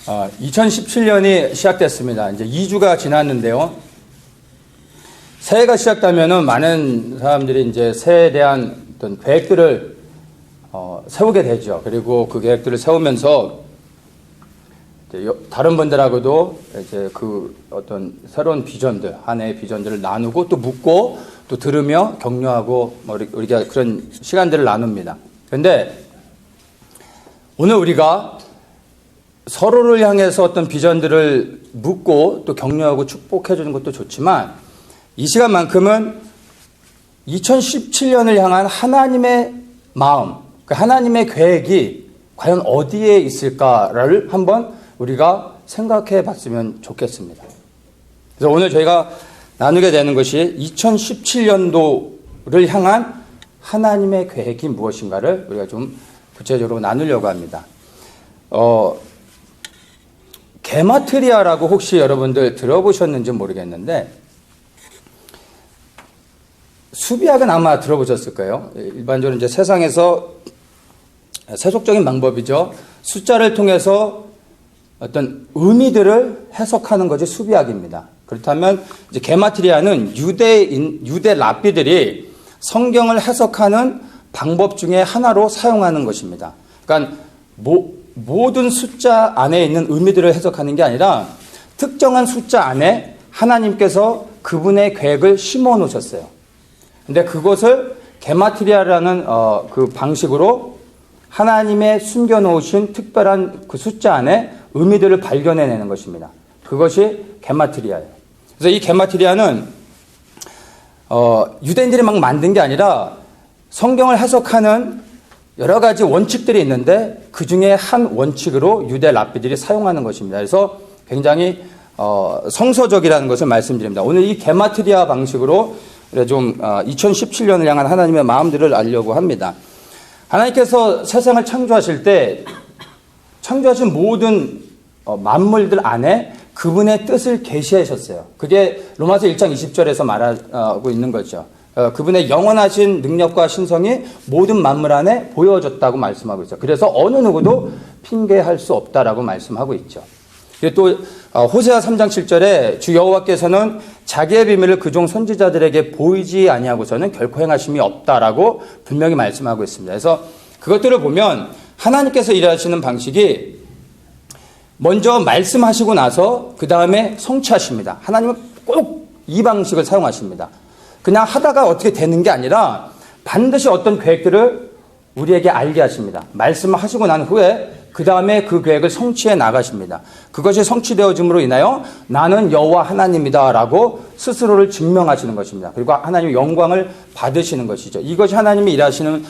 2017년이 시작됐습니다. 이제 2주가 지났는데요. 새해가 시작되면은 많은 사람들이 이제 새해에 대한 어떤 계획들을 세우게 되죠. 그리고 그 계획들을 세우면서 이제 다른 분들하고도 이제 그 어떤 새로운 비전들, 한 해의 비전들을 나누고 또 묻고 또 들으며 격려하고 우리가 그런 시간들을 나눕니다. 그런데 오늘 우리가 서로를 향해서 어떤 비전들을 묻고 또 격려하고 축복해 주는 것도 좋지만 이 시간만큼은 2017년을 향한 하나님의 마음, 하나님의 계획이 과연 어디에 있을까를 한번 우리가 생각해 봤으면 좋겠습니다. 그래서 오늘 저희가 나누게 되는 것이 2017년도를 향한 하나님의 계획이 무엇인가를 우리가 좀 구체적으로 나누려고 합니다. 게마트리아라고 혹시 여러분들 들어보셨는지 모르겠는데 수비학은 아마 들어보셨을 거예요. 일반적으로 이제 세상에서 세속적인 방법이죠. 숫자를 통해서 어떤 의미들을 해석하는 것이 수비학입니다. 그렇다면 이제 게마트리아는 유대 랍비들이 성경을 해석하는 방법 중에 하나로 사용하는 것입니다. 그러니까 모든 숫자 안에 있는 의미들을 해석하는 게 아니라 특정한 숫자 안에 하나님께서 그분의 계획을 심어 놓으셨어요. 근데 그것을 게마트리아라는 그 방식으로 하나님의 숨겨 놓으신 특별한 그 숫자 안에 의미들을 발견해내는 것입니다. 그것이 게마트리아예요. 그래서 이 게마트리아는 유대인들이 막 만든 게 아니라 성경을 해석하는 여러 가지 원칙들이 있는데 그 중에 한 원칙으로 유대 랍비들이 사용하는 것입니다. 그래서 굉장히 성서적이라는 것을 말씀드립니다. 오늘 이 게마트리아 방식으로 좀 2017년을 향한 하나님의 마음들을 알려고 합니다. 하나님께서 세상을 창조하실 때 창조하신 모든 만물들 안에 그분의 뜻을 계시하셨어요. 그게 로마서 1장 20절에서 말하고 있는 거죠. 그분의 영원하신 능력과 신성이 모든 만물 안에 보여졌다고 말씀하고 있죠. 그래서 어느 누구도 핑계할 수 없다라고 말씀하고 있죠. 또 호세아 3장 7절에 주 여호와께서는 자기의 비밀을 그종 선지자들에게 보이지 아니하고서는 결코 행하심이 없다라고 분명히 말씀하고 있습니다. 그래서 그것들을 보면 하나님께서 일하시는 방식이 먼저 말씀하시고 나서 그 다음에 성취하십니다. 하나님은 꼭 이 방식을 사용하십니다. 그냥 하다가 어떻게 되는 게 아니라 반드시 어떤 계획들을 우리에게 알게 하십니다. 말씀을 하시고 난 후에 그 다음에 그 계획을 성취해 나가십니다. 그것이 성취되어짐으로 인하여 나는 여호와 하나님이다 라고 스스로를 증명하시는 것입니다. 그리고 하나님의 영광을 받으시는 것이죠. 이것이 하나님이 일하시는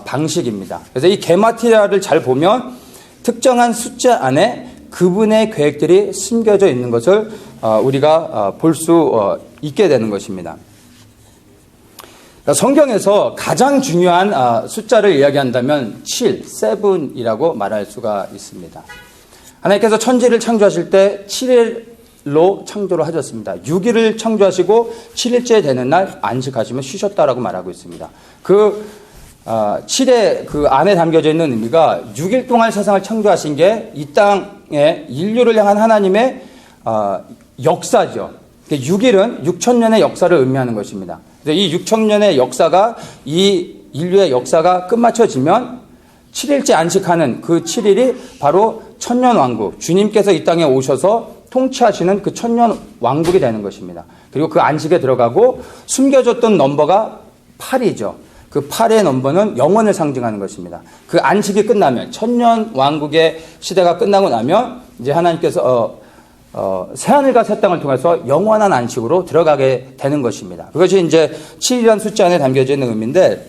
방식입니다. 그래서 이 게마트리아를 잘 보면 특정한 숫자 안에 그분의 계획들이 숨겨져 있는 것을 우리가 볼 수 있게 되는 것입니다. 성경에서 가장 중요한 숫자를 이야기한다면 7이라고 말할 수가 있습니다. 하나님께서 천지를 창조하실 때 7일로 창조를 하셨습니다. 6일을 창조하시고 7일째 되는 날 안식하시며 쉬셨다라고 말하고 있습니다. 그 7의 그 안에 담겨져 있는 의미가 6일 동안 세상을 창조하신 게 이 땅에 인류를 향한 하나님의 역사죠. 6일은 6,000년의 역사를 의미하는 것입니다. 이 6,000년의 역사가 이 인류의 역사가 끝마쳐지면 7일째 안식하는 그 7일이 바로 천년왕국, 주님께서 이 땅에 오셔서 통치하시는 그 천년왕국이 되는 것입니다. 그리고 그 안식에 들어가고 숨겨졌던 넘버가 8이죠. 그 8의 넘버는 영원을 상징하는 것입니다. 그 안식이 끝나면 천년왕국의 시대가 끝나고 나면 이제 하나님께서 새하늘과 새 땅을 통해서 영원한 안식으로 들어가게 되는 것입니다. 그것이 이제 7이라는 숫자 안에 담겨져 있는 의미인데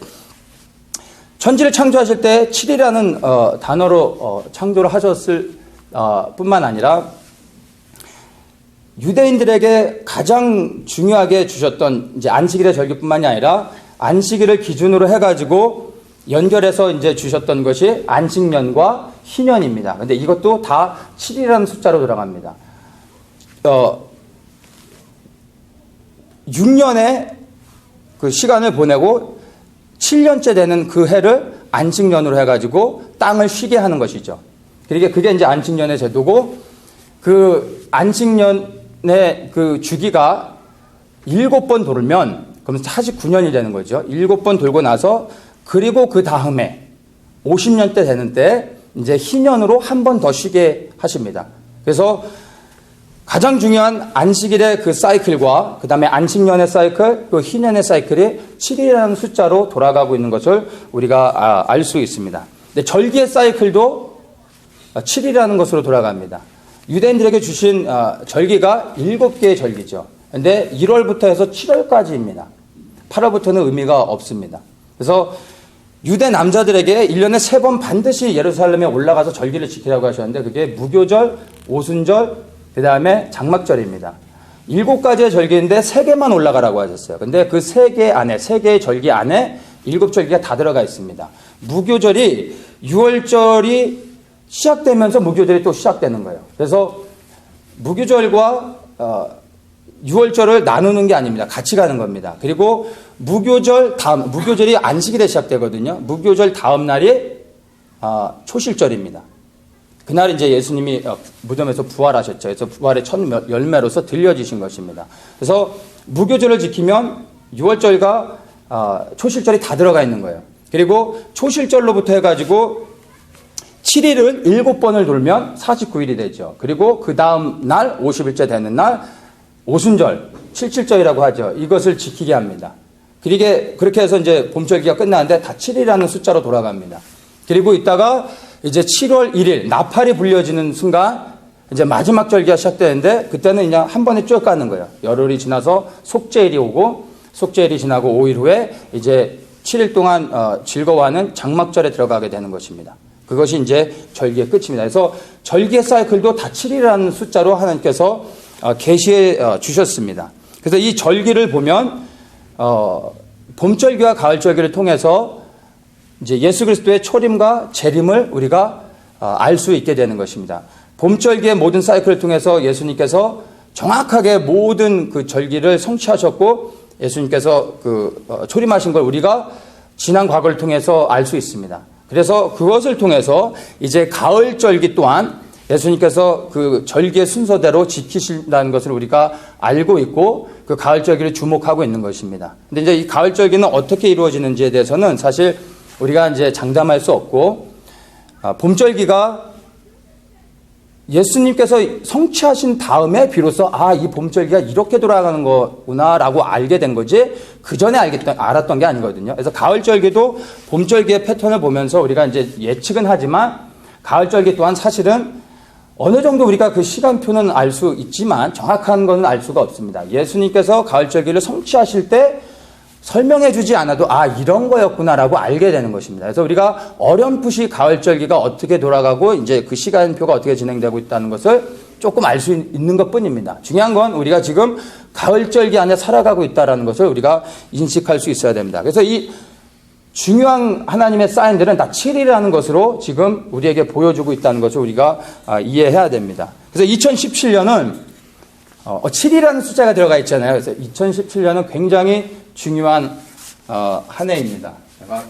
천지를 창조하실 때 7이라는 단어로 창조를 하셨을 뿐만 아니라 유대인들에게 가장 중요하게 주셨던 이제 안식일의 절기뿐만이 아니라 안식일을 기준으로 해가지고 연결해서 이제 주셨던 것이 안식년과 희년입니다. 근데 이것도 다 7이라는 숫자로 들어갑니다. 6년의 그 시간을 보내고 7년째 되는 그 해를 안식년으로 해가지고 땅을 쉬게 하는 것이죠. 그러니까 그게 이제 안식년의 제도고 그 안식년의 그 주기가 7번 돌면 그럼 49년이 되는 거죠. 7번 돌고 나서 그리고 그 다음에 50년 때 되는 때 이제 희년으로 한 번 더 쉬게 하십니다. 그래서 가장 중요한 안식일의 그 사이클과 그 다음에 안식년의 사이클, 또 희년의 사이클이 7일이라는 숫자로 돌아가고 있는 것을 우리가 알 수 있습니다. 근데 절기의 사이클도 7일이라는 것으로 돌아갑니다. 유대인들에게 주신 절기가 7개의 절기죠. 근데 1월부터 해서 7월까지입니다. 8월부터는 의미가 없습니다. 그래서 유대 남자들에게 1년에 3번 반드시 예루살렘에 올라가서 절기를 지키라고 하셨는데 그게 무교절, 오순절, 그 다음에 장막절입니다. 7가지의 절기인데 3개만 올라가라고 하셨어요. 근데 그 3개 안에, 3개의 절기 안에 7절기가 다 들어가 있습니다. 무교절이 6월절이 시작되면서 무교절이 또 시작되는 거예요. 그래서 무교절과 6월절을 나누는 게 아닙니다. 같이 가는 겁니다. 그리고 무교절이 안식일에 시작되거든요. 무교절 다음 날이 초실절입니다. 그날 이제 예수님이 무덤에서 부활하셨죠. 그래서 부활의 첫 열매로서 들려지신 것입니다. 그래서 무교절을 지키면 6월절과 초실절이 다 들어가 있는 거예요. 그리고 초실절로부터 해가지고 7일을 7번을 돌면 49일이 되죠. 그리고 그 다음 날 50일째 되는 날 오순절, 77절이라고 하죠. 이것을 지키게 합니다. 그렇게 해서 이제 봄절기가 끝나는데 다 7일이라는 숫자로 돌아갑니다. 그리고 이따가 이제 7월 1일 나팔이 불려지는 순간 이제 마지막 절기가 시작되는데 그때는 그냥 한 번에 쭉 가는 거예요. 열흘이 지나서 속죄일이 오고 속죄일이 지나고 5일 후에 이제 7일 동안 즐거워하는 장막절에 들어가게 되는 것입니다. 그것이 이제 절기의 끝입니다. 그래서 절기의 사이클도 다 7일이라는 숫자로 하나님께서 계시해 주셨습니다. 그래서 이 절기를 보면 봄절기와 가을절기를 통해서 이제 예수 그리스도의 초림과 재림을 우리가 알 수 있게 되는 것입니다. 봄절기의 모든 사이클을 통해서 예수님께서 정확하게 모든 그 절기를 성취하셨고 예수님께서 초림하신 걸 우리가 지난 과거를 통해서 알 수 있습니다. 그래서 그것을 통해서 이제 가을절기 또한 예수님께서 그 절기의 순서대로 지키신다는 것을 우리가 알고 있고 그 가을절기를 주목하고 있는 것입니다. 근데 이제 이 가을절기는 어떻게 이루어지는지에 대해서는 사실 우리가 이제 장담할 수 없고, 봄절기가 예수님께서 성취하신 다음에 비로소 이 봄절기가 이렇게 돌아가는 거구나라고 알게 된 거지 그 전에 알았던 게 아니거든요. 그래서 가을절기도 봄절기의 패턴을 보면서 우리가 이제 예측은 하지만 가을절기 또한 사실은 어느 정도 우리가 그 시간표는 알 수 있지만 정확한 거는 알 수가 없습니다. 예수님께서 가을절기를 성취하실 때 설명해 주지 않아도 이런 거였구나라고 알게 되는 것입니다. 그래서 우리가 어렴풋이 가을절기가 어떻게 돌아가고 이제 그 시간표가 어떻게 진행되고 있다는 것을 조금 알 수 있는 것뿐입니다. 중요한 건 우리가 지금 가을절기 안에 살아가고 있다는 것을 우리가 인식할 수 있어야 됩니다. 그래서 이 중요한 하나님의 사인들은 다 7일이라는 것으로 지금 우리에게 보여주고 있다는 것을 우리가 이해해야 됩니다. 그래서 2017년은 7이라는 숫자가 들어가 있잖아요. 그래서 2017년은 굉장히 중요한 한 해입니다. 제가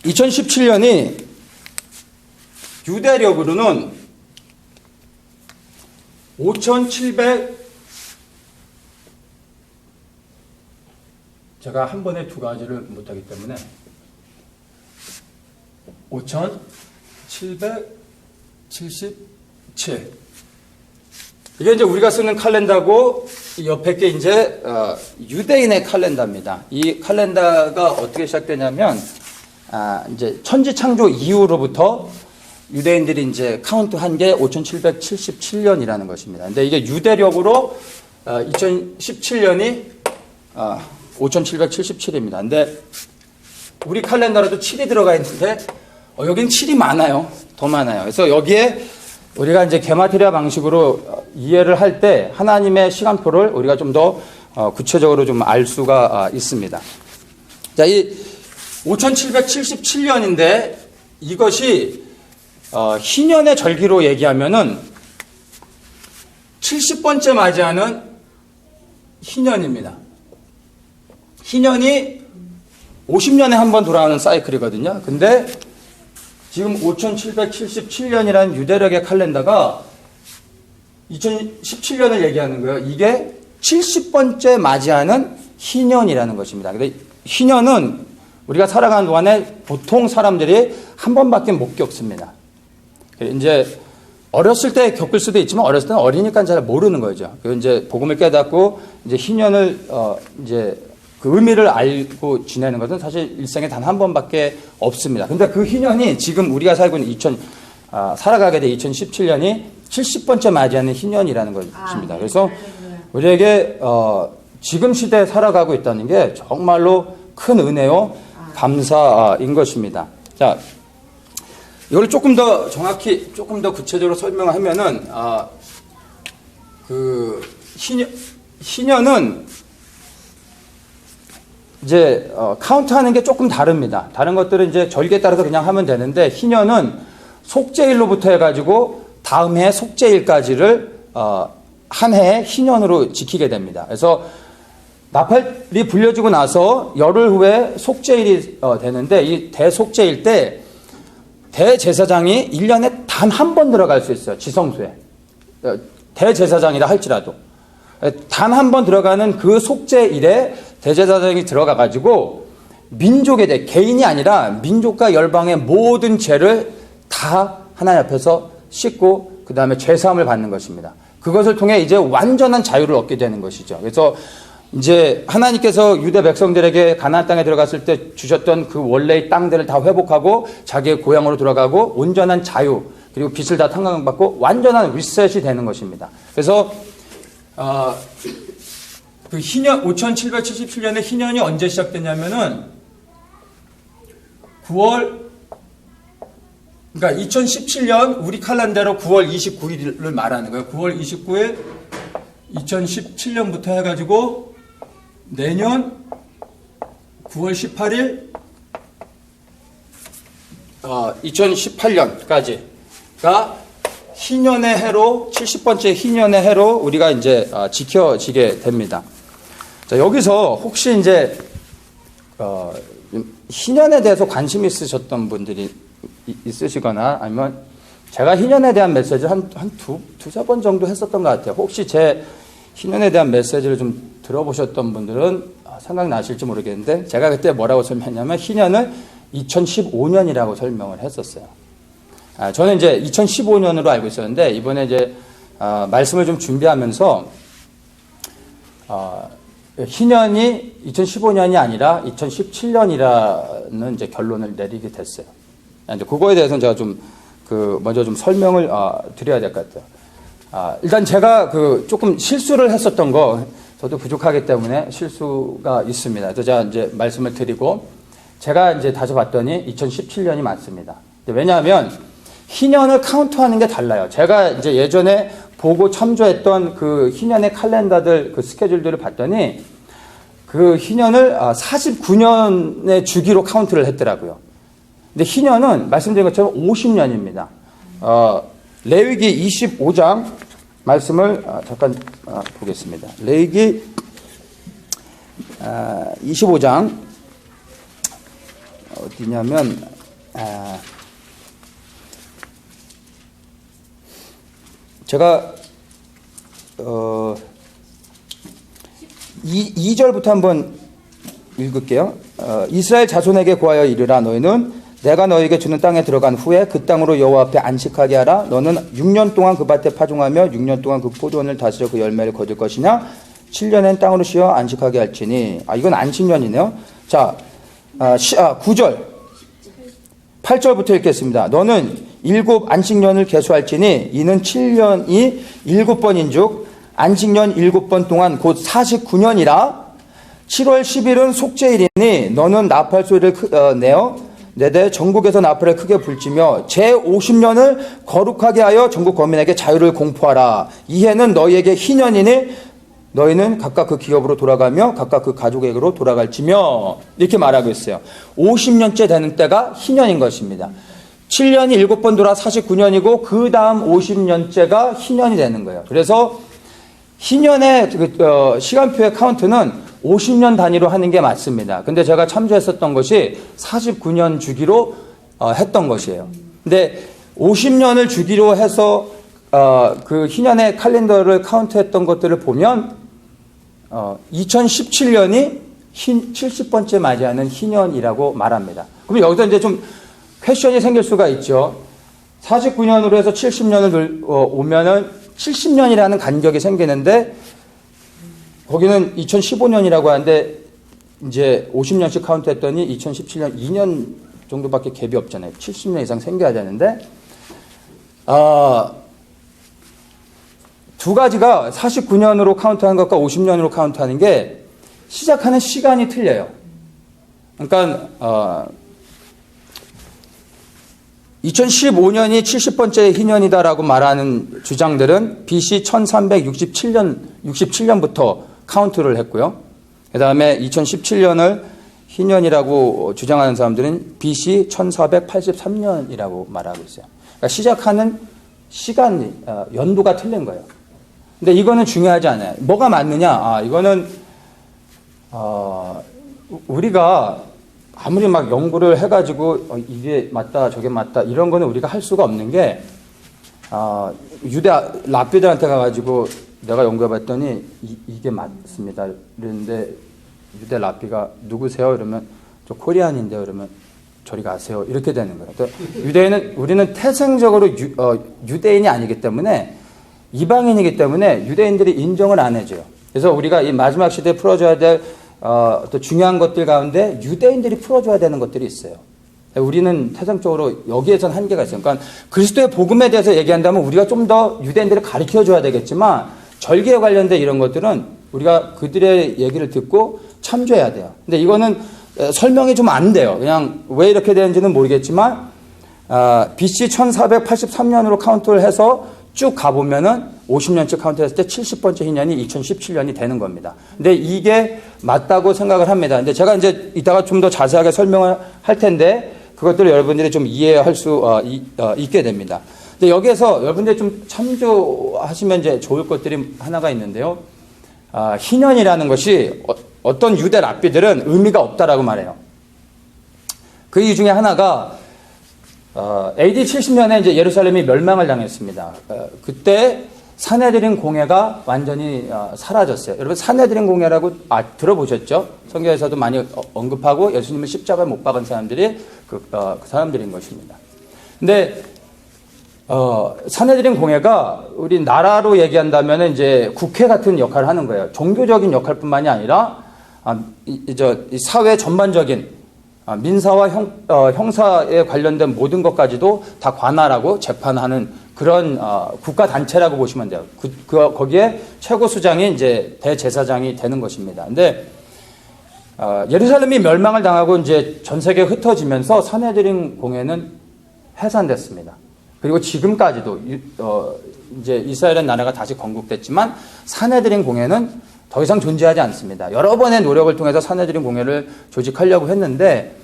2017년이 유대력으로는 5,700 제가 한 번에 두 가지를 못하기 때문에 5,777 이게 이제 우리가 쓰는 칼렌다고 이 옆에 게 이제 유대인의 칼렌다입니다. 이 칼렌다가 어떻게 시작되냐면 이제 천지 창조 이후로부터 유대인들이 이제 카운트한 게 5,777년이라는 것입니다. 근데 이게 유대력으로 2017년이 5,777입니다. 근데 우리 칼렌더라도 7이 들어가 있는데 여긴 7이 많아요. 더 많아요. 그래서 여기에 우리가 이제 게마트리아 방식으로 이해를 할 때 하나님의 시간표를 우리가 좀 더 구체적으로 좀 알 수가 있습니다. 자, 이 5,777년인데 이것이 희년의 절기로 얘기하면은 70번째 맞이하는 희년입니다. 희년이 50년에 한 번 돌아오는 사이클이거든요. 근데 지금 5777년이라는 유대력의 칼렌더가 2017년을 얘기하는 거예요. 이게 70번째 맞이하는 희년이라는 것입니다. 근데 희년은 우리가 살아가는 동안에 보통 사람들이 한 번밖에 못 겪습니다. 이제 어렸을 때 겪을 수도 있지만 어렸을 때는 어리니까 잘 모르는 거죠. 그리고 이제 복음을 깨닫고 이제 희년을 이제 그 의미를 알고 지내는 것은 사실 일생에 단 한 번밖에 없습니다. 근데 그 희년이 지금 우리가 살고 있는 살아가게 된 2017년이 70번째 맞이하는 희년이라는 것입니다. 그래서 우리에게 지금 시대에 살아가고 있다는 게 정말로 큰 은혜요 감사인 것입니다. 자, 이걸 조금 더 정확히, 조금 더 구체적으로 설명하면은, 희년은 이제, 카운트하는 게 조금 다릅니다. 다른 것들은 이제 절기에 따라서 그냥 하면 되는데, 희년은 속죄일로부터 해가지고 다음 해 속죄일까지를, 한 해에 희년으로 지키게 됩니다. 그래서 나팔이 불려지고 나서 열흘 후에 속죄일이 되는데, 이 대속죄일 때 대제사장이 1년에 단 한 번 들어갈 수 있어요. 지성소에. 대제사장이라 할지라도. 단 한 번 들어가는 그 속죄일에 대제사장이 들어가가지고 민족에 대해, 개인이 아니라 민족과 열방의 모든 죄를 다 하나님 앞에서 씻고 그 다음에 죄사함을 받는 것입니다. 그것을 통해 이제 완전한 자유를 얻게 되는 것이죠. 그래서 이제 하나님께서 유대 백성들에게 가나안 땅에 들어갔을 때 주셨던 그 원래의 땅들을 다 회복하고 자기의 고향으로 돌아가고 온전한 자유 그리고 빚을 다 탕감받고 완전한 리셋이 되는 것입니다. 그래서 그 희년 5777년의 희년이 언제 시작됐냐면은 9월 그러니까 2017년 우리 칼렌더로 9월 29일을 말하는 거예요. 9월 29일 2017년부터 해가지고 내년 9월 18일 2018년까지가 희년의 해로 70번째 희년의 해로 우리가 이제 지켜지게 됩니다. 자, 여기서 혹시 이제 희년에 대해서 관심 있으셨던 분들이 있으시거나 아니면 제가 희년에 대한 메시지를 한 두세 번 정도 했었던 것 같아요. 혹시 제 희년에 대한 메시지를 좀 들어보셨던 분들은 생각나실지 모르겠는데 제가 그때 뭐라고 설명했냐면 희년을 2015년이라고 설명을 했었어요. 저는 이제 2015년으로 알고 있었는데 이번에 이제 말씀을 좀 준비하면서 희년이 2015년이 아니라 2017년이라는 이제 결론을 내리게 됐어요. 이제 그거에 대해서는 제가 좀 먼저 좀 설명을 드려야 될 것 같아요. 일단 제가 조금 실수를 했었던 거 저도 부족하기 때문에 실수가 있습니다. 그래서 제가 이제 말씀을 드리고 제가 이제 다시 봤더니 2017년이 맞습니다. 왜냐하면 희년을 카운트하는 게 달라요. 제가 이제 예전에 보고 참조했던 그 희년의 칼렌더들 그 스케줄들을 봤더니 그 희년을 49년의 주기로 카운트를 했더라고요. 근데 희년은 말씀드린 것처럼 50년입니다. 레위기 25장 말씀을 잠깐 보겠습니다. 레위기 25장 어디냐면 제가 2절부터 한번 읽을게요. 이스라엘 자손에게 고하여 이르라 너희는 내가 너에게 주는 땅에 들어간 후에 그 땅으로 여호와 앞에 안식하게 하라. 너는 6년 동안 그 밭에 파종하며 6년 동안 그 포도원을 다스려 그 열매를 거둘 것이냐 7년엔 땅으로 쉬어 안식하게 할지니. 이건 안식년이네요. 자, 9절 8절부터 읽겠습니다. 너는 7 안식년을 계수할지니 이는 7년이 7번인즉 안식년 7번 동안 곧 49년이라. 7월 10일은 속죄일이니 너는 나팔 소리를 내어 내대 전국에서 나팔을 크게 불지며 제50년을 거룩하게 하여 전국 거민에게 자유를 공포하라. 이 해는 너희에게 희년이니 너희는 각각 그 기업으로 돌아가며 각각 그 가족에게로 돌아갈지며. 이렇게 말하고 있어요. 50년째 되는 때가 희년인 것입니다. 7년이 7번 돌아 49년이고 그 다음 50년째가 희년이 되는 거예요. 그래서 희년의 시간표의 카운트는 50년 단위로 하는 게 맞습니다. 근데 제가 참조했었던 것이 49년 주기로 했던 것이에요. 근데 50년을 주기로 해서 그 희년의 칼렌더를 카운트했던 것들을 보면 2017년이 70번째 맞이하는 희년이라고 말합니다. 그럼 여기서 이제 좀 퀘션이 생길 수가 있죠. 49년으로 해서 70년을 오면은 70년이라는 간격이 생기는데 거기는 2015년이라고 하는데 이제 50년씩 카운트했더니 2017년 2년 정도밖에 갭이 없잖아요. 70년 이상 생겨야 되는데 두 가지가 49년으로 카운트하는 것과 50년으로 카운트하는 게 시작하는 시간이 틀려요. 그러니까 2015년이 70번째 희년이다라고 말하는 주장들은 BC 1367년부터 카운트를 했고요. 그 다음에 2017년을 희년이라고 주장하는 사람들은 BC 1483년이라고 말하고 있어요. 그러니까 시작하는 시간, 연도가 틀린 거예요. 근데 이거는 중요하지 않아요. 뭐가 맞느냐? 이거는 우리가 아무리 막 연구를 해가지고 이게 맞다 저게 맞다 이런 거는 우리가 할 수가 없는 게 유대 랍비들한테 가가지고 내가 연구해봤더니 이게 맞습니다. 그런데 유대 랍비가 누구세요? 이러면 저 코리안인데요. 이러면 저리 가세요. 이렇게 되는 거예요. 유대인은 우리는 태생적으로 유대인이 아니기 때문에 이방인이기 때문에 유대인들이 인정을 안 해줘요. 그래서 우리가 이 마지막 시대에 풀어줘야 될 또 중요한 것들 가운데 유대인들이 풀어줘야 되는 것들이 있어요. 우리는 태생적으로 여기에선 한계가 있어요. 그러니까 그리스도의 복음에 대해서 얘기한다면 우리가 좀 더 유대인들을 가르쳐줘야 되겠지만 절기에 관련된 이런 것들은 우리가 그들의 얘기를 듣고 참조해야 돼요. 근데 이거는 설명이 좀 안 돼요. 그냥 왜 이렇게 되는지는 모르겠지만 BC 1483년으로 카운트를 해서 쭉 가보면은 50년째 카운트했을 때 70번째 희년이 2017년이 되는 겁니다. 근데 이게 맞다고 생각을 합니다. 근데 제가 이제 이따가 좀 더 자세하게 설명을 할 텐데 그것들을 여러분들이 좀 이해할 수 있게 됩니다. 근데 여기에서 여러분들이 좀 참조하시면 이제 좋을 것들이 하나가 있는데요. 희년이라는 것이 어떤 유대 랍비들은 의미가 없다라고 말해요. 그 이유 중에 하나가 AD 70년에 이제 예루살렘이 멸망을 당했습니다. 그때 산헤드린 공회가 완전히 사라졌어요. 여러분 산헤드린 공회라고 들어보셨죠? 성경에서도 많이 언급하고 예수님을 십자가에 못 박은 사람들이 그 사람들인 것입니다. 근데 산헤드린 공회가 우리 나라로 얘기한다면 이제 국회 같은 역할을 하는 거예요. 종교적인 역할뿐만이 아니라 이 사회 전반적인 민사와 형사에 관련된 모든 것까지도 다 관할하고 재판하는 그런 국가 단체라고 보시면 돼요. 거기에 최고 수장이 이제 대제사장이 되는 것입니다. 근데 예루살렘이 멸망을 당하고 이제 전 세계에 흩어지면서 산헤드린 공회는 해산됐습니다. 그리고 지금까지도 이제 이스라엘은 나라가 다시 건국됐지만 산헤드린 공회는 더 이상 존재하지 않습니다. 여러 번의 노력을 통해서 산헤드린 공회를 조직하려고 했는데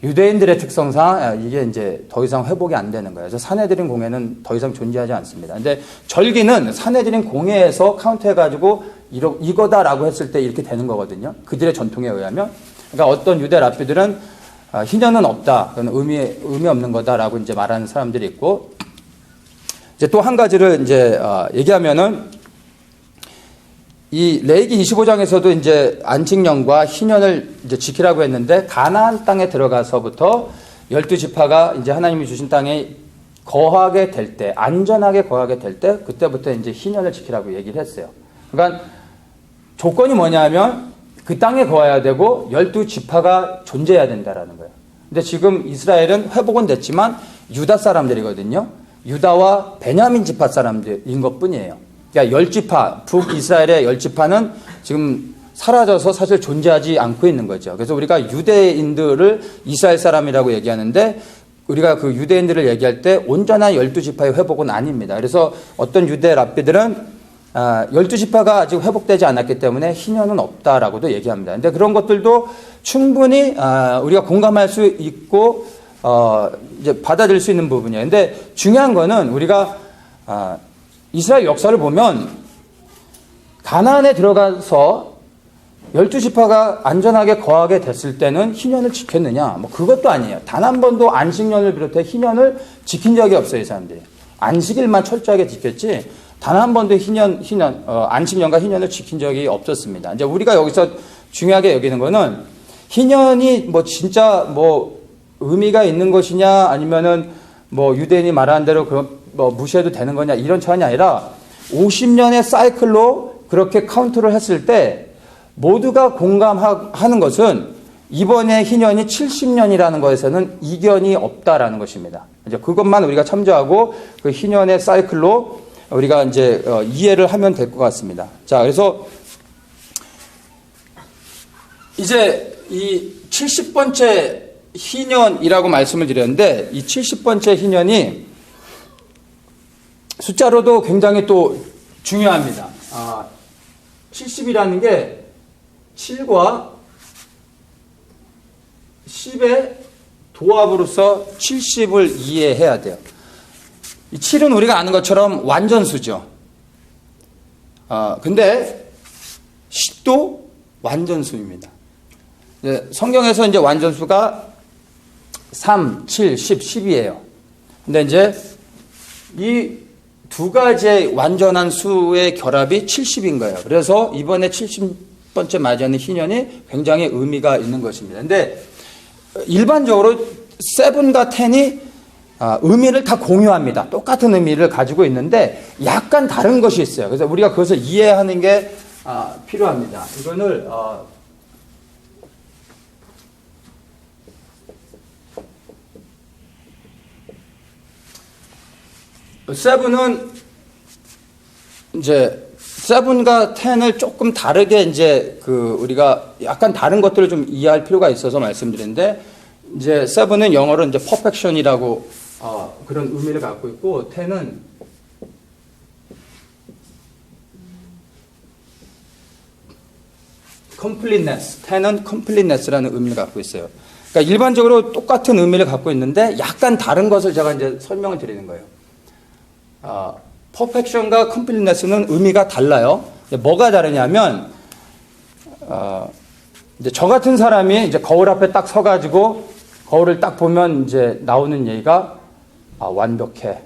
유대인들의 특성상 이게 이제 더 이상 회복이 안 되는 거예요. 그래서 산헤드린 공회는 더 이상 존재하지 않습니다. 근데 절기는 산헤드린 공회에서 카운트해가지고 이거다라고 했을 때 이렇게 되는 거거든요. 그들의 전통에 의하면. 그러니까 어떤 유대 랍비들은 희년은 없다. 그건 의미 없는 거다라고 이제 말하는 사람들이 있고 이제 또 한 가지를 이제 얘기하면은 이 레위기 25장에서도 이제 안식년과 희년을 이제 지키라고 했는데 가나안 땅에 들어가서부터 12지파가 이제 하나님이 주신 땅에 거하게 될 때, 안전하게 거하게 될 때 그때부터 이제 희년을 지키라고 얘기를 했어요. 그러니까 조건이 뭐냐면 그 땅에 거해야 되고 12지파가 존재해야 된다라는 거예요. 근데 지금 이스라엘은 회복은 됐지만 유다 사람들이거든요. 유다와 베냐민 지파 사람들인 것뿐이에요. 그러니까 10지파, 북이스라엘의 10지파는 지금 사라져서 사실 존재하지 않고 있는 거죠. 그래서 우리가 유대인들을 이스라엘 사람이라고 얘기하는데 우리가 그 유대인들을 얘기할 때 온전한 12지파의 회복은 아닙니다. 그래서 어떤 유대 랍비들은 12지파가 아직 회복되지 않았기 때문에 희년은 없다라고도 얘기합니다. 근데 그런 것들도 충분히 우리가 공감할 수 있고 이제 받아들일 수 있는 부분이에요. 근데 중요한 거는 우리가 이스라엘 역사를 보면 가나안에 들어가서 12지파가 안전하게 거하게 됐을 때는 희년을 지켰느냐? 뭐 그것도 아니에요. 단 한 번도 안식년을 비롯해 희년을 지킨 적이 없어요, 이 사람들이. 안식일만 철저하게 지켰지 단 한 번도 안식년과 희년을 지킨 적이 없었습니다. 이제 우리가 여기서 중요하게 여기는 거는 희년이 뭐 진짜 뭐 의미가 있는 것이냐 아니면은 뭐 유대인이 말하는 대로 뭐 무시해도 되는 거냐 이런 차원이 아니라 50년의 사이클로 그렇게 카운트를 했을 때 모두가 공감하는 것은 이번에 희년이 70년이라는 것에서는 이견이 없다라는 것입니다. 이제 그것만 우리가 참조하고 그 희년의 사이클로 우리가 이제 이해를 하면 될 것 같습니다. 자, 그래서 이제 이 70번째 희년이라고 말씀을 드렸는데 이 70번째 희년이 숫자로도 굉장히 또 중요합니다. 70이라는 게 7과 10의 도합으로서 70을 이해해야 돼요. 이 7은 우리가 아는 것처럼 완전수죠. 근데 10도 완전수입니다. 성경에서 이제 완전수가 3, 7, 10, 10이에요. 근데 이제 이 두 가지의 완전한 수의 결합이 70인 거예요. 그래서 이번에 70번째 맞이하는 희년이 굉장히 의미가 있는 것입니다. 근데 일반적으로 7과 10이 의미를 다 공유합니다. 똑같은 의미를 가지고 있는데 약간 다른 것이 있어요. 그래서 우리가 그것을 이해하는 게 필요합니다. 이거를 세븐은 이제 7과 10을 조금 다르게 이제 우리가 약간 다른 것들을 좀 이해할 필요가 있어서 말씀드리는데 이제 7은 영어로 이제 perfection이라고 그런 의미를 갖고 있고 10은 completeness, 10은 completeness라는 의미를 갖고 있어요. 그러니까 일반적으로 똑같은 의미를 갖고 있는데 약간 다른 것을 제가 이제 설명을 드리는 거예요. 퍼펙션과 컴플리트네스는 의미가 달라요. 뭐가 다르냐면, 이제 저 같은 사람이 이제 거울 앞에 딱 서가지고 거울을 딱 보면 이제 나오는 얘기가 완벽해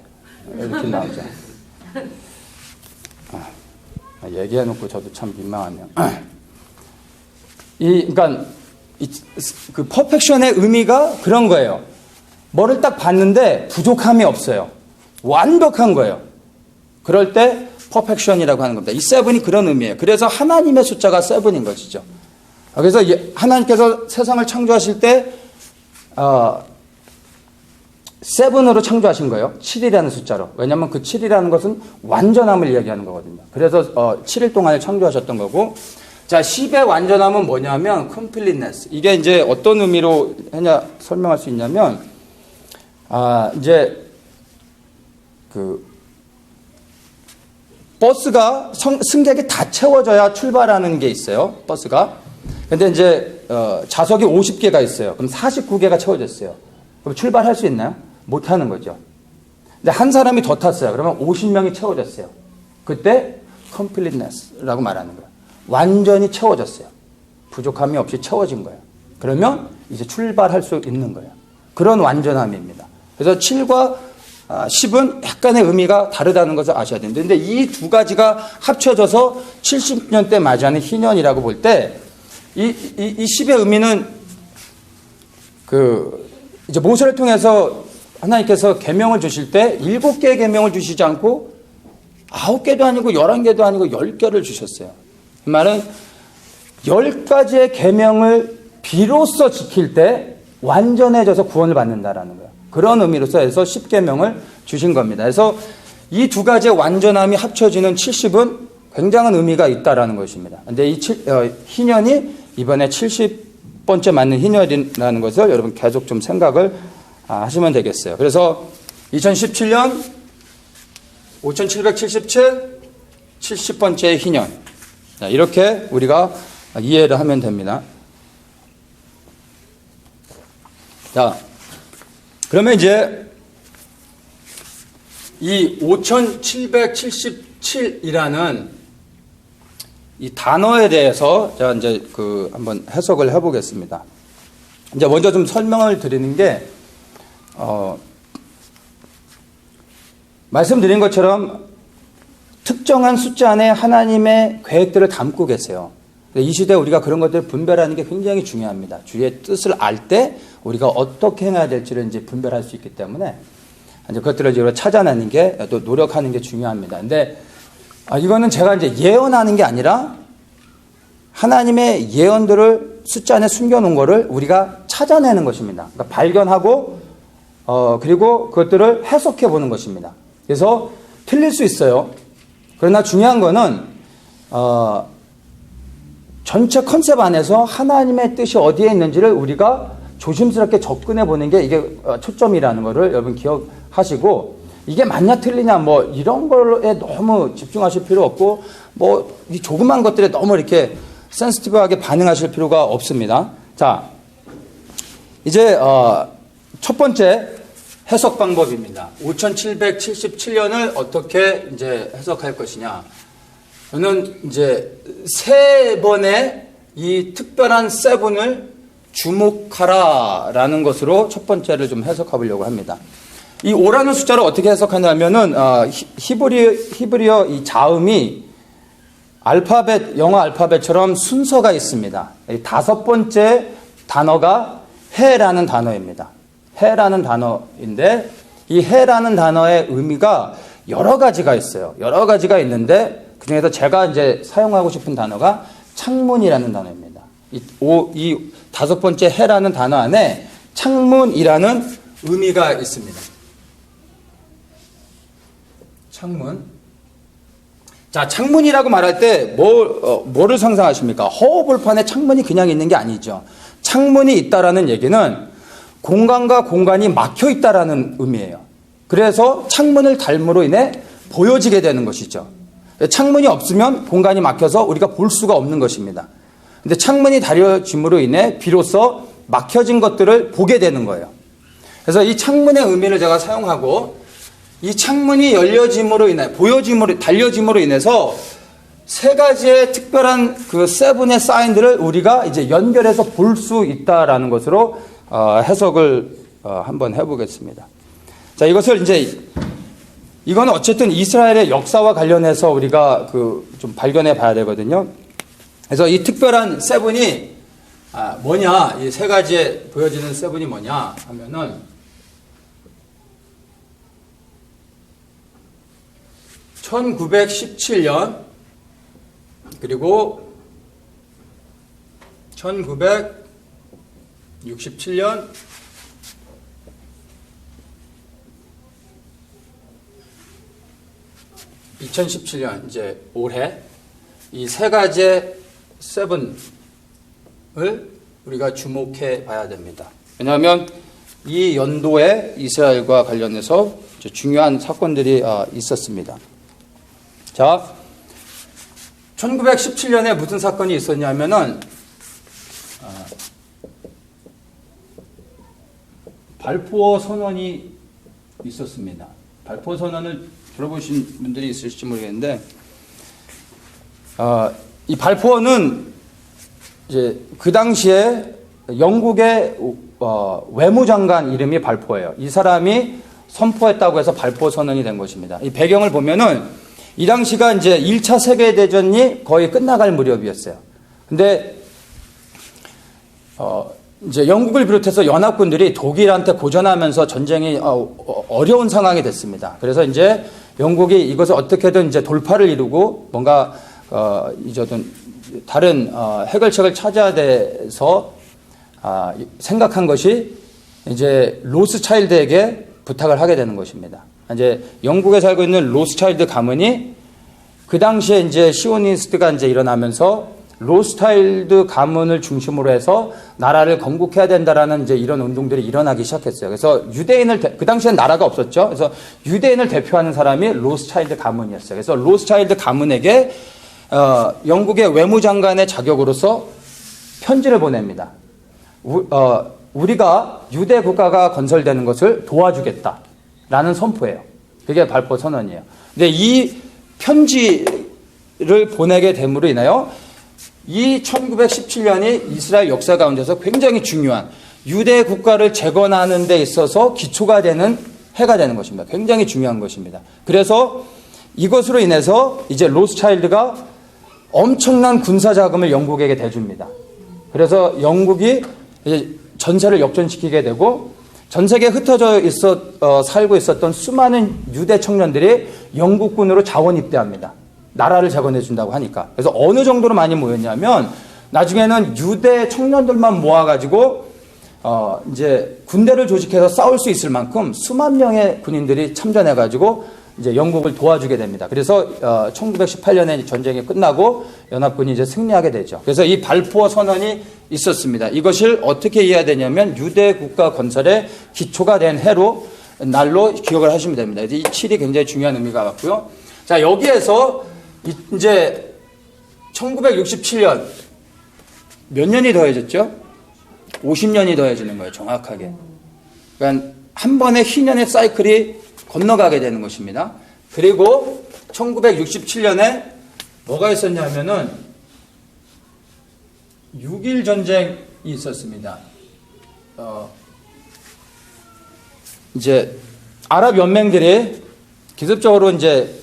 이렇게 나오죠. 얘기해놓고 저도 참 민망하네요. 그러니까 그 퍼펙션의 의미가 그런 거예요. 뭐를 딱 봤는데 부족함이 없어요. 완벽한 거예요. 그럴 때 퍼펙션이라고 하는 겁니다. 이 7이 그런 의미예요. 그래서 하나님의 숫자가 7인 것이죠. 그래서 하나님께서 세상을 창조하실 때 7으로 창조하신 거예요. 7이라는 숫자로. 왜냐하면 그 7이라는 것은 완전함을 이야기하는 거거든요. 그래서 7일 동안을 창조하셨던 거고, 자, 10의 완전함은 뭐냐면 completeness. 이게 이제 어떤 의미로 설명할 수 있냐면 이제 버스가 승객이 다 채워져야 출발하는 게 있어요. 버스가. 근데 이제 좌석이 50개가 있어요. 그럼 49개가 채워졌어요. 그럼 출발할 수 있나요? 못 하는 거죠. 근데 한 사람이 더 탔어요. 그러면 50명이 채워졌어요. 그때 completeness라고 말하는 거예요. 완전히 채워졌어요. 부족함이 없이 채워진 거예요. 그러면 이제 출발할 수 있는 거예요. 그런 완전함입니다. 그래서 7과 10은 약간의 의미가 다르다는 것을 아셔야 됩니다. 근데 이 두 가지가 합쳐져서 70년 때 맞이하는 희년이라고 볼 때, 이 10의 의미는 이제 모세를 통해서 하나님께서 계명을 주실 때 7개의 계명을 주시지 않고 9개도 아니고 11개도 아니고 10개를 주셨어요. 그 말은 10가지의 계명을 비로소 지킬 때 완전해져서 구원을 받는다라는 거예요. 그런 의미로서 해서 10계명을 주신 겁니다. 그래서 이 두 가지의 완전함이 합쳐지는 70은 굉장한 의미가 있다라는 것입니다. 근데 이 희년이 이번에 70번째 맞는 희년이라는 것을 여러분 계속 좀 생각을 하시면 되겠어요. 그래서 2017년 5777 70번째 희년, 이렇게 우리가 이해를 하면 됩니다. 자, 그러면 이제 이 5777이라는 이 단어에 대해서 제가 이제 한번 해석을 해보겠습니다. 이제 먼저 좀 설명을 드리는 게, 말씀드린 것처럼 특정한 숫자 안에 하나님의 계획들을 담고 계세요. 이 시대에 우리가 그런 것들을 분별하는 게 굉장히 중요합니다. 주의 뜻을 알 때 우리가 어떻게 행해야 될지를 이제 분별할 수 있기 때문에 이제 그것들을 이제 찾아내는 게 또 노력하는 게 중요합니다. 근데 이거는 제가 이제 예언하는 게 아니라 하나님의 예언들을 숫자 안에 숨겨놓은 거를 우리가 찾아내는 것입니다. 그러니까 발견하고 그리고 그것들을 해석해 보는 것입니다. 그래서 틀릴 수 있어요. 그러나 중요한 거는 전체 컨셉 안에서 하나님의 뜻이 어디에 있는지를 우리가 조심스럽게 접근해 보는 게 이게 초점이라는 거를 여러분 기억하시고, 이게 맞냐 틀리냐 뭐 이런 거에 너무 집중하실 필요 없고, 뭐 이 조그만 것들에 너무 이렇게 센시티브하게 반응하실 필요가 없습니다. 자, 이제 첫 번째 해석 방법입니다. 5777년을 어떻게 이제 해석할 것이냐. 저는 이제 세 번의 이 특별한 세븐을 주목하라라는 것으로 첫 번째를 좀 해석해 보려고 합니다. 이 5라는 숫자를 어떻게 해석하냐면은 히브리어 이 자음이 영어 알파벳처럼 순서가 있습니다. 이 다섯 번째 단어가 해라는 단어입니다. 해라는 단어인데 이 해라는 단어의 의미가 여러 가지가 있어요. 여러 가지가 있는데 그중에서 제가 이제 사용하고 싶은 단어가 창문이라는 단어입니다. 이 다섯 번째 해라는 단어 안에 창문이라는 의미가 있습니다. 창문. 자, 창문이라고 말할 때 뭐를 상상하십니까? 허허벌판에 창문이 그냥 있는 게 아니죠. 창문이 있다라는 얘기는 공간과 공간이 막혀 있다라는 의미예요. 그래서 창문을 닮으로 인해 보여지게 되는 것이죠. 창문이 없으면 공간이 막혀서 우리가 볼 수가 없는 것입니다. 근데 창문이 다려짐으로 인해 비로소 막혀진 것들을 보게 되는 거예요. 그래서 이 창문의 의미를 제가 사용하고, 이 창문이 열려짐으로 인해 달려짐으로 인해서 세 가지의 특별한 그 세븐의 사인들을 우리가 이제 연결해서 볼 수 있다라는 것으로 해석을 한번 해보겠습니다. 자, 이건 어쨌든 이스라엘의 역사와 관련해서 우리가 좀 발견해 봐야 되거든요. 그래서 이 특별한 세븐이 뭐냐, 이 세 가지에 보여지는 세븐이 뭐냐 하면은 1917년 그리고 1967년 2017년 이제 올해 이 세 가지의 세븐을 우리가 주목해 봐야 됩니다. 왜냐하면 이 연도에 이스라엘과 관련해서 중요한 사건들이 있었습니다. 자, 1917년에 무슨 사건이 있었냐면은 발포어 선언이 있었습니다. 발포어 선언을 들어보신 분들이 있을지 모르겠는데, 이 발포어는 이제 그 당시에 영국의 외무장관 이름이 발포예요. 이 사람이 선포했다고 해서 발포 선언이 된 것입니다. 이 배경을 보면은 이 당시가 이제 1차 세계대전이 거의 끝나갈 무렵이었어요. 근데 이제 영국을 비롯해서 연합군들이 독일한테 고전하면서 전쟁이 어려운 상황이 됐습니다. 그래서 이제 영국이 이것을 어떻게든 이제 돌파를 이루고 뭔가 이제든 다른 해결책을 찾아야 돼서 생각한 것이 이제 로스차일드에게 부탁을 하게 되는 것입니다. 이제 영국에 살고 있는 로스차일드 가문이 그 당시에 이제 시오니스트가 이제 일어나면서 로스차일드 가문을 중심으로 해서 나라를 건국해야 된다라는 이제 이런 운동들이 일어나기 시작했어요. 그래서 그 당시엔 나라가 없었죠. 그래서 유대인을 대표하는 사람이 로스차일드 가문이었어요. 그래서 로스차일드 가문에게 영국의 외무장관의 자격으로서 편지를 보냅니다. 우리가 유대 국가가 건설되는 것을 도와주겠다라는 선포예요. 그게 발포 선언이에요. 근데 이 편지를 보내게 됨으로 인하여 이 1917년이 이스라엘 역사 가운데서 굉장히 중요한 유대 국가를 재건하는 데 있어서 기초가 되는 해가 되는 것입니다. 굉장히 중요한 것입니다. 그래서 이것으로 인해서 이제 로스차일드가 엄청난 군사 자금을 영국에게 대줍니다. 그래서 영국이 이제 전세를 역전시키게 되고 전 세계에 흩어져 살고 있었던 수많은 유대 청년들이 영국군으로 자원 입대합니다. 나라를 재건해 준다고 하니까. 그래서 어느 정도로 많이 모였냐면 나중에는 유대 청년들만 모아가지고 이제 군대를 조직해서 싸울 수 있을 만큼 수만 명의 군인들이 참전해가지고 이제 영국을 도와주게 됩니다. 그래서 1918년에 전쟁이 끝나고 연합군이 이제 승리하게 되죠. 그래서 이 발포 선언이 있었습니다. 이것을 어떻게 이해해야 되냐면 유대 국가 건설의 기초가 된 날로 기억을 하시면 됩니다. 이 7이 굉장히 중요한 의미가 같고요. 자, 여기에서 이제 1967년 몇 년이 더해졌죠? 50년이 더해지는 거예요, 정확하게. 그러니까 한 번에 희년의 사이클이 건너가게 되는 것입니다. 그리고 1967년에 뭐가 있었냐면은 6.1 전쟁이 있었습니다. 이제 아랍 연맹들이 기습적으로 이제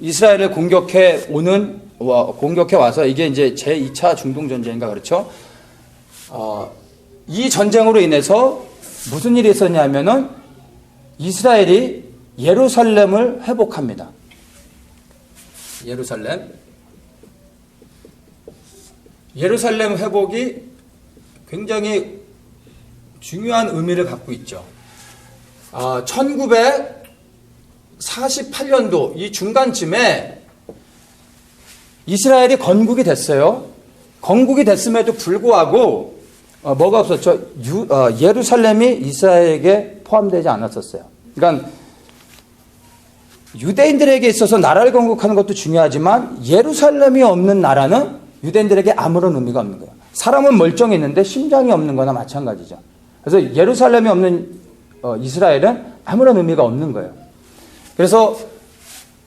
이스라엘을 공격해 와서 이게 이제 제2차 중동 전쟁인가 그렇죠? 이 전쟁으로 인해서 무슨 일이 있었냐면은 이스라엘이 예루살렘을 회복합니다. 예루살렘 회복이 굉장히 중요한 의미를 갖고 있죠. 1948년도 이 중간쯤에 이스라엘이 건국이 됐어요. 건국이 됐음에도 불구하고 뭐가 없었죠? 예루살렘이 이스라엘에게 포함되지 않았었어요. 그러니까 유대인들에게 있어서 나라를 건국하는 것도 중요하지만 예루살렘이 없는 나라는 유대인들에게 아무런 의미가 없는 거예요. 사람은 멀쩡했는데 심장이 없는 거나 마찬가지죠. 그래서 예루살렘이 없는 이스라엘은 아무런 의미가 없는 거예요. 그래서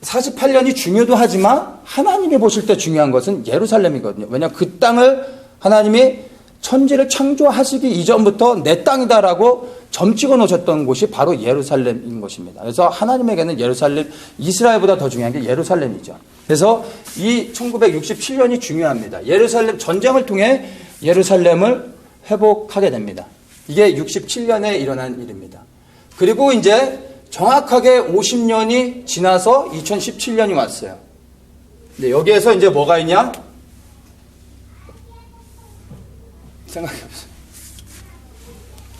48년이 중요도 하지만 하나님이 보실 때 중요한 것은 예루살렘이거든요. 왜냐하면 그 땅을 하나님이 천지를 창조하시기 이전부터 내 땅이다라고 점 찍어 놓으셨던 곳이 바로 예루살렘인 것입니다. 그래서 하나님에게는 이스라엘보다 더 중요한 게 예루살렘이죠. 그래서 이 1967년이 중요합니다. 예루살렘 전쟁을 통해 예루살렘을 회복하게 됩니다. 이게 67년에 일어난 일입니다. 그리고 이제 정확하게 50년이 지나서 2017년이 왔어요. 근데 여기에서 이제 뭐가 있냐? 생각이 없어요.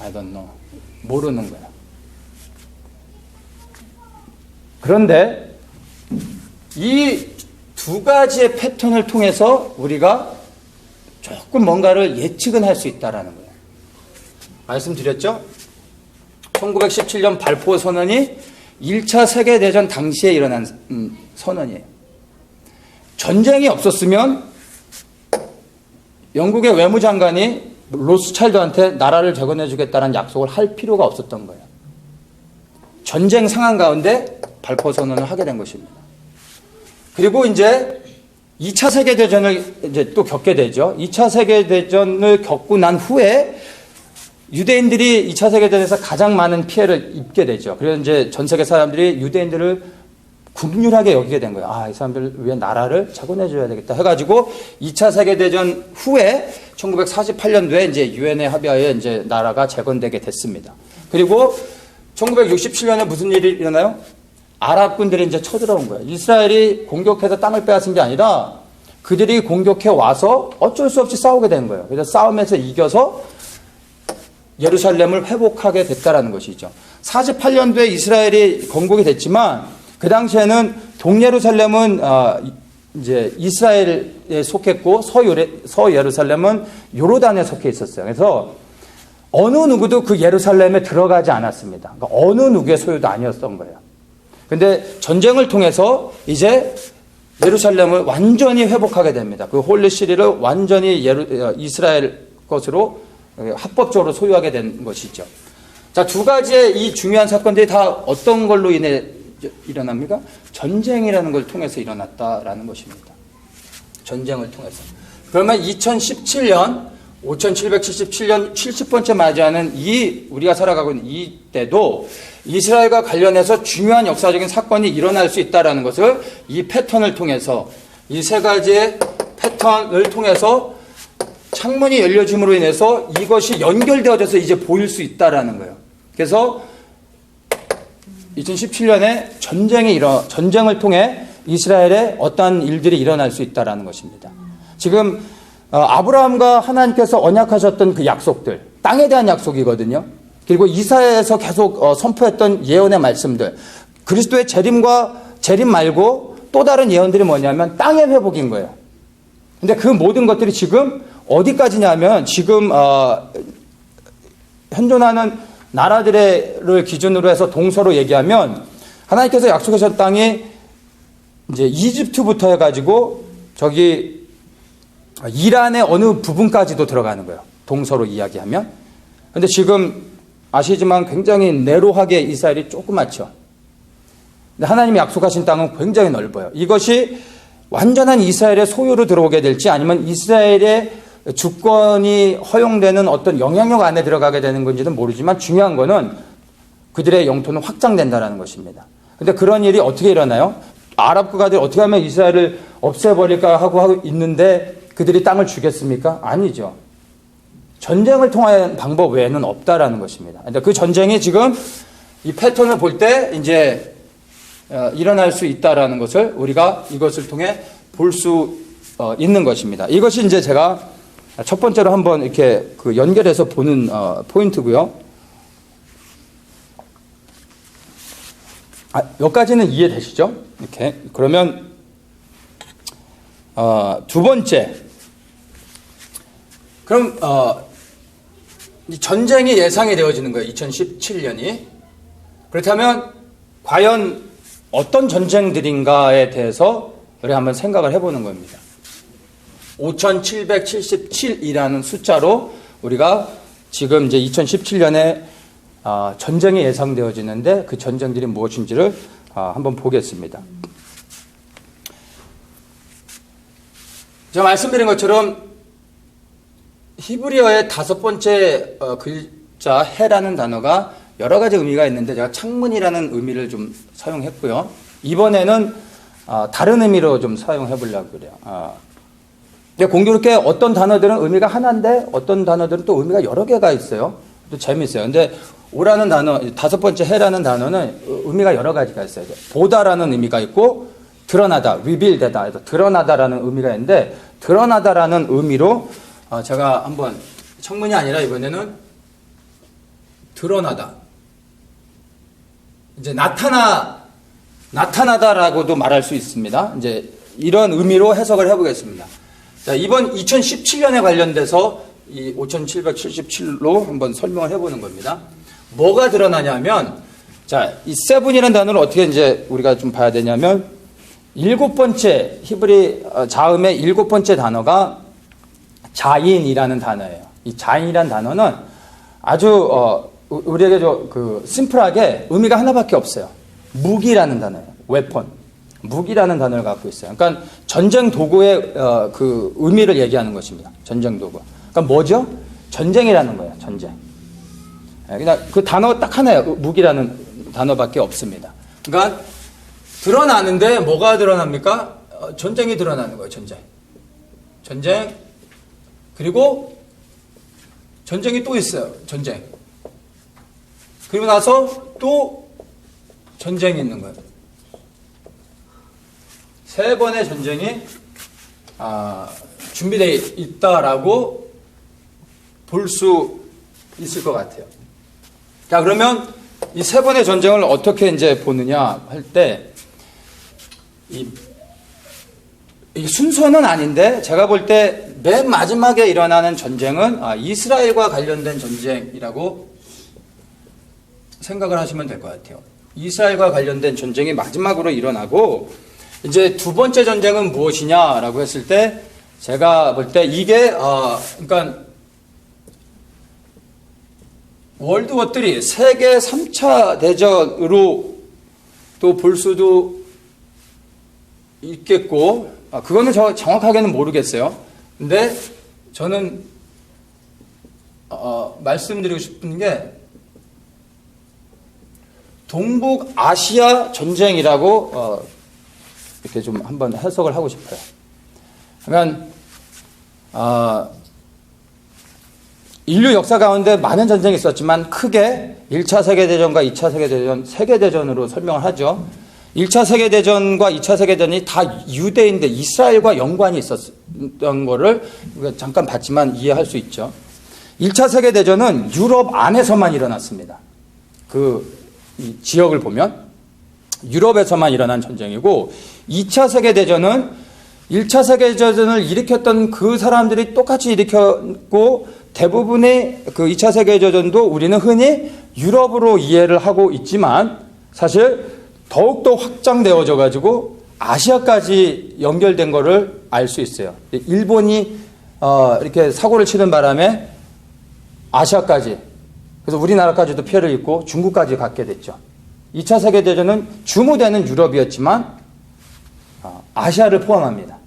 I don't know. 모르는 거야. 그런데 이 두 가지의 패턴을 통해서 우리가 조금 뭔가를 예측은 할 수 있다라는 거예요. 말씀드렸죠? 1917년 발포 선언이 1차 세계대전 당시에 일어난 선언이에요. 전쟁이 없었으면 영국의 외무장관이 로스차일드한테 나라를 재건해 주겠다는 약속을 할 필요가 없었던 거예요. 전쟁 상황 가운데 발포 선언을 하게 된 것입니다. 그리고 이제 2차 세계대전을 이제 또 겪게 되죠. 2차 세계대전을 겪고 난 후에 유대인들이 2차 세계대전에서 가장 많은 피해를 입게 되죠. 그래서 이제 전 세계 사람들이 유대인들을 국률하게 여기게 된 거예요. 이 사람들 위해 나라를 재건해줘야 되겠다 해가지고 2차 세계대전 후에 1948년도에 이제 유엔에 합의하에 이제 나라가 재건되게 됐습니다. 그리고 1967년에 무슨 일이 일어나요? 아랍군들이 이제 쳐들어온 거예요. 이스라엘이 공격해서 땅을 빼앗은 게 아니라 그들이 공격해 와서 어쩔 수 없이 싸우게 된 거예요. 그래서 싸움에서 이겨서 예루살렘을 회복하게 됐다라는 것이죠. 48년도에 이스라엘이 건국이 됐지만 그 당시에는 동예루살렘은 이제 이스라엘에 속했고 서예루살렘은 요르단에 속해 있었어요. 그래서 어느 누구도 그 예루살렘에 들어가지 않았습니다. 그러니까 어느 누구의 소유도 아니었던 거예요. 근데 전쟁을 통해서 이제 예루살렘을 완전히 회복하게 됩니다. 그 홀리시리를 완전히 이스라엘 것으로 합법적으로 소유하게 된 것이죠. 자, 두 가지의 이 중요한 사건들이 다 어떤 걸로 인해 일어납니까? 전쟁이라는 걸 통해서 일어났다라는 것입니다. 전쟁을 통해서. 그러면 2017년 5777년 70번째 맞이하는 우리가 살아가고 있는 이 때도 이스라엘과 관련해서 중요한 역사적인 사건이 일어날 수 있다는 것을 이 패턴을 통해서, 이 세 가지의 패턴을 통해서 창문이 열려짐으로 인해서 이것이 연결되어져서 이제 보일 수 있다는 거예요. 그래서 2017년에 전쟁을 통해 이스라엘에 어떠한 일들이 일어날 수 있다는 것입니다. 지금 아브라함과 하나님께서 언약하셨던 그 약속들, 땅에 대한 약속이거든요. 그리고 이사야에서 계속 선포했던 예언의 말씀들, 그리스도의 재림 말고 또 다른 예언들이 뭐냐면 땅의 회복인 거예요. 근데 그 모든 것들이 지금 어디까지냐면, 지금 현존하는 나라들을 기준으로 해서 동서로 얘기하면 하나님께서 약속하셨던 땅이 이제 이집트부터 해가지고 저기 이란의 어느 부분까지도 들어가는 거예요. 동서로 이야기하면. 근데 지금 아시지만 굉장히 내로하게 이스라엘이 조그맣죠. 근데 하나님이 약속하신 땅은 굉장히 넓어요. 이것이 완전한 이스라엘의 소유로 들어오게 될지, 아니면 이스라엘의 주권이 허용되는 어떤 영향력 안에 들어가게 되는 건지는 모르지만, 중요한 거는 그들의 영토는 확장된다는 것입니다. 근데 그런 일이 어떻게 일어나요? 아랍 국가들이 어떻게 하면 이스라엘을 없애버릴까 하고 있는데 그들이 땅을 주겠습니까? 아니죠. 전쟁을 통한 방법 외에는 없다라는 것입니다. 근데 그 전쟁이 지금 이 패턴을 볼 때 이제 일어날 수 있다라는 것을 우리가 이것을 통해 볼 수 있는 것입니다. 이것이 이제 제가 첫 번째로 한번 이렇게 그 연결해서 보는 포인트고요. 여기까지는 이해되시죠? 이렇게. 그러면 두 번째. 그럼 이 전쟁이 예상이 되어지는 거예요. 2017년이. 그렇다면 과연 어떤 전쟁들인가에 대해서 우리가 한번 생각을 해보는 겁니다. 5777이라는 숫자로 우리가 지금 이제 2017년에 전쟁이 예상되어지는데 그 전쟁들이 무엇인지를 한번 보겠습니다. 제가 말씀드린 것처럼 히브리어의 5번째 글자 해라는 단어가 여러 가지 의미가 있는데 제가 창문이라는 의미를 좀 사용했고요. 이번에는 다른 의미로 좀 사용해 보려고 그래요. 공교롭게 어떤 단어들은 의미가 하나인데 어떤 단어들은 또 의미가 여러 개가 있어요. 또 재미있어요. 근데 오라는 단어, 5번째 해라는 단어는 의미가 여러 가지가 있어요. 보다라는 의미가 있고, 드러나다, reveal되다, 드러나다라는 의미가 있는데, 드러나다라는 의미로 제가 한번 청문이 아니라 이번에는 드러나다. 이제 나타나다라고도 말할 수 있습니다. 이제 이런 의미로 해석을 해보겠습니다. 자, 이번 2017년에 관련돼서 이 5777로 한번 설명을 해보는 겁니다. 뭐가 드러나냐면, 자, 이 세븐이라는 단어를 어떻게 이제 우리가 좀 봐야 되냐면, 7번째, 히브리 자음의 7번째 단어가 자인이라는 단어예요. 이 자인이라는 단어는 아주, 우리에게 심플하게 의미가 하나밖에 없어요. 무기라는 단어예요. 웨폰. 무기라는 단어를 갖고 있어요. 그러니까 전쟁 도구의 그 의미를 얘기하는 것입니다. 전쟁 도구. 그러니까 뭐죠? 전쟁이라는 거예요. 전쟁. 그냥 그 단어 딱 하나예요. 무기라는 단어밖에 없습니다. 그러니까 드러나는데 뭐가 드러납니까? 전쟁이 드러나는 거예요. 전쟁. 그리고 전쟁이 또 있어요. 전쟁. 그리고 나서 또 전쟁이 있는 거예요. 3번의 전쟁이 준비되어 있다라고 볼 수 있을 것 같아요. 자, 그러면 이 3번의 전쟁을 어떻게 이제 보느냐 할 때, 이 순서는 아닌데 제가 볼 때 맨 마지막에 일어나는 전쟁은 이스라엘과 관련된 전쟁이라고 생각을 하시면 될 것 같아요. 이스라엘과 관련된 전쟁이 마지막으로 일어나고, 이제 두 번째 전쟁은 무엇이냐라고 했을 때, 제가 볼 때 이게 그러니까 월드워 3 세계 3차 대전으로 또 볼 수도 있겠고, 그거는 저 정확하게는 모르겠어요. 근데 저는 말씀드리고 싶은 게 동북아시아 전쟁이라고 이렇게 좀 한번 해석을 하고 싶어요. 그러니까 인류 역사 가운데 많은 전쟁이 있었지만 크게 1차 세계대전과 2차 세계대전, 세계대전으로 설명을 하죠. 1차 세계대전과 2차 세계대전이 다 유대인데 이스라엘과 연관이 있었던 거를 잠깐 봤지만 이해할 수 있죠. 1차 세계대전은 유럽 안에서만 일어났습니다. 이 지역을 보면 유럽에서만 일어난 전쟁이고, 2차 세계대전은 1차 세계대전을 일으켰던 그 사람들이 똑같이 일으켰고, 대부분의 그 2차 세계대전도 우리는 흔히 유럽으로 이해를 하고 있지만 사실 더욱더 확장되어져 가지고 아시아까지 연결된 거를 알 수 있어요. 일본이 이렇게 사고를 치는 바람에 아시아까지, 그래서 우리나라까지도 피해를 입고 중국까지 갖게 됐죠. 2차 세계대전은 주무대는 유럽이었지만 아시아를 포함합니다.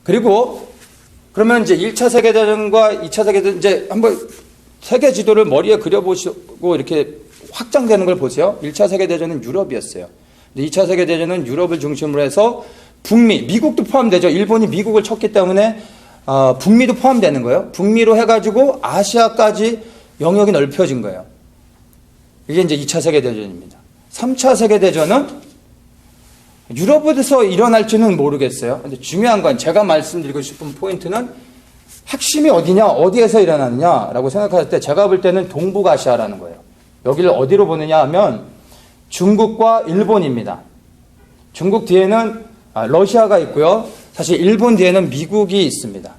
그리고 그러면 이제 1차 세계대전과 2차 세계대전, 이제 한번 세계 지도를 머리에 그려보시고 이렇게 확장되는 걸 보세요. 1차 세계대전은 유럽이었어요. 근데 2차 세계대전은 유럽을 중심으로 해서 북미, 미국도 포함되죠. 일본이 미국을 쳤기 때문에 북미도 포함되는 거예요. 북미로 해가지고 아시아까지 영역이 넓혀진 거예요. 이게 이제 2차 세계대전입니다. 3차 세계대전은 유럽에서 일어날지는 모르겠어요. 근데 중요한 건 제가 말씀드리고 싶은 포인트는 핵심이 어디냐, 어디에서 일어나느냐라고 생각할 때 제가 볼 때는 동북아시아라는 거예요. 여기를 어디로 보느냐 하면 중국과 일본입니다. 중국 뒤에는 러시아가 있고요. 사실 일본 뒤에는 미국이 있습니다.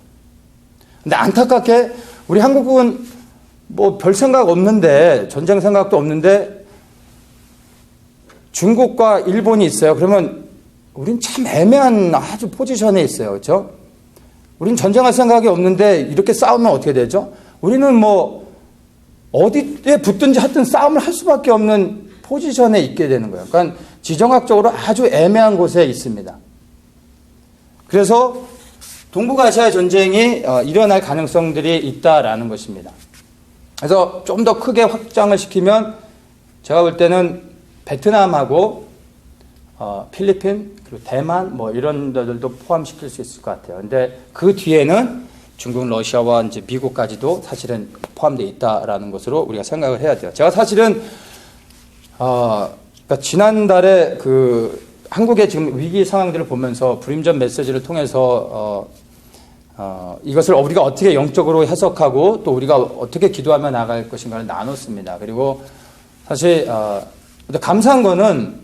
근데 안타깝게 우리 한국은 뭐 별 생각 없는데, 전쟁 생각도 없는데 중국과 일본이 있어요. 그러면 우린 참 애매한 아주 포지션에 있어요. 그렇죠? 우린 전쟁할 생각이 없는데 이렇게 싸우면 어떻게 되죠? 우리는 뭐 어디에 붙든지 하여튼 싸움을 할 수밖에 없는 포지션에 있게 되는 거예요. 그러니까 지정학적으로 아주 애매한 곳에 있습니다. 그래서 동북아시아 전쟁이 일어날 가능성들이 있다라는 것입니다. 그래서 좀 더 크게 확장을 시키면 제가 볼 때는 베트남하고 필리핀, 그리고 대만 뭐 이런 데들도 포함시킬 수 있을 것 같아요. 근데 그 뒤에는 중국, 러시아와 이제 미국까지도 사실은 포함되어 있다라는 것으로 우리가 생각을 해야 돼요. 제가 사실은 그러니까 지난달에 그 한국의 지금 위기 상황들을 보면서 불임전 메시지를 통해서 이것을 우리가 어떻게 영적으로 해석하고 또 우리가 어떻게 기도하며 나갈 것인가를 나눴습니다. 그리고 사실 감사한 거는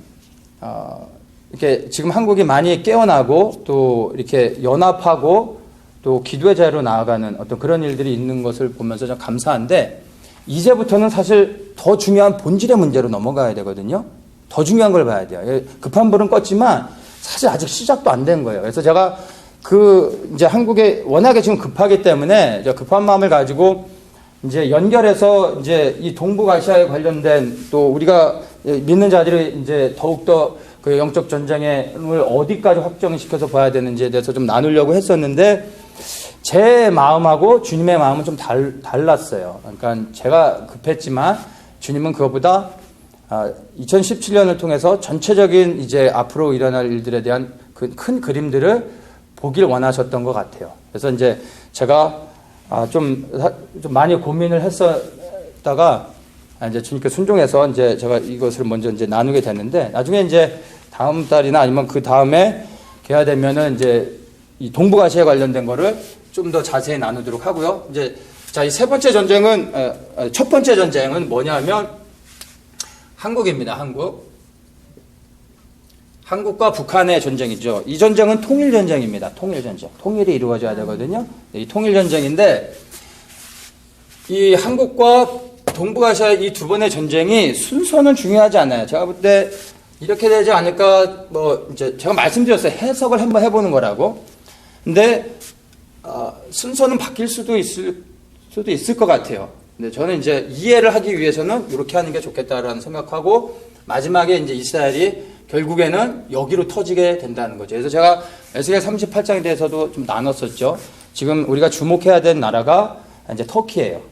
이렇게 지금 한국이 많이 깨어나고 또 이렇게 연합하고 또 기도의 자리로 나아가는 어떤 그런 일들이 있는 것을 보면서 좀 감사한데, 이제부터는 사실 더 중요한 본질의 문제로 넘어가야 되거든요. 더 중요한 걸 봐야 돼요. 급한 불은 껐지만 사실 아직 시작도 안 된 거예요. 그래서 제가 이제 한국에 워낙에 지금 급하기 때문에 급한 마음을 가지고 이제 연결해서 이제 이 동북아시아에 관련된 또 우리가 믿는 자들이 이제 더욱더 그 영적 전쟁을 어디까지 확정시켜서 봐야 되는지에 대해서 좀 나누려고 했었는데, 제 마음하고 주님의 마음은 좀 달랐어요. 그러니까 제가 급했지만 주님은 그것보다 2017년을 통해서 전체적인 이제 앞으로 일어날 일들에 대한 그 큰 그림들을 보길 원하셨던 것 같아요. 그래서 이제 제가 좀 많이 고민을 했었다가 이제 주님께 순종해서 이제 제가 이것을 먼저 이제 나누게 됐는데, 나중에 이제 다음 달이나 아니면 그 다음에 개화 되면은 이제 이 동북아시아에 관련된 거를 좀 더 자세히 나누도록 하고요. 이제 자, 이 세 번째 전쟁은 첫 번째 전쟁은 뭐냐면 한국입니다. 한국과 북한의 전쟁이죠. 이 전쟁은 통일 전쟁입니다. 통일 전쟁. 통일이 이루어져야 되거든요. 이 통일 전쟁인데 이 한국과 동북아시아 이 두 번의 전쟁이 순서는 중요하지 않아요. 제가 볼 때 이렇게 되지 않을까, 뭐 이제 제가 말씀드렸어요. 해석을 한번 해보는 거라고. 근데 순서는 바뀔 수도 있을 것 같아요. 근데 저는 이제 이해를 하기 위해서는 이렇게 하는 게 좋겠다라는 생각하고 마지막에 이제 이스라엘이 결국에는 여기로 터지게 된다는 거죠. 그래서 제가 에스겔 38장에 대해서도 좀 나눴었죠. 지금 우리가 주목해야 될 나라가 이제 터키예요.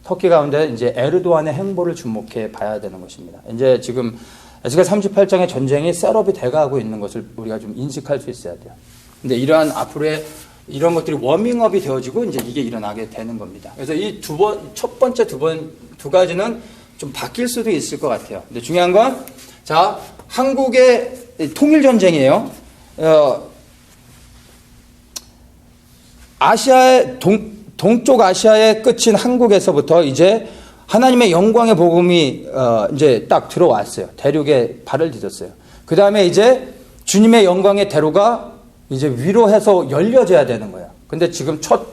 터키 가운데 이제 에르도안의 행보를 주목해 봐야 되는 것입니다. 이제 지금 에스겔 38장의 전쟁이 셋업이 돼가고 있는 것을 우리가 좀 인식할 수 있어야 돼요. 근데 이러한 앞으로의 이런 것들이 워밍업이 되어지고 이제 이게 일어나게 되는 겁니다. 그래서 이 첫 번째 두 가지는 좀 바뀔 수도 있을 것 같아요. 근데 중요한 건, 자, 한국의 통일전쟁이에요. 아시아의, 동쪽 아시아의 끝인 한국에서부터 이제 하나님의 영광의 복음이, 이제 딱 들어왔어요. 대륙에 발을 디뎠어요. 그 다음에 이제 주님의 영광의 대로가 이제 위로 해서 열려져야 되는 거예요. 근데 지금 첫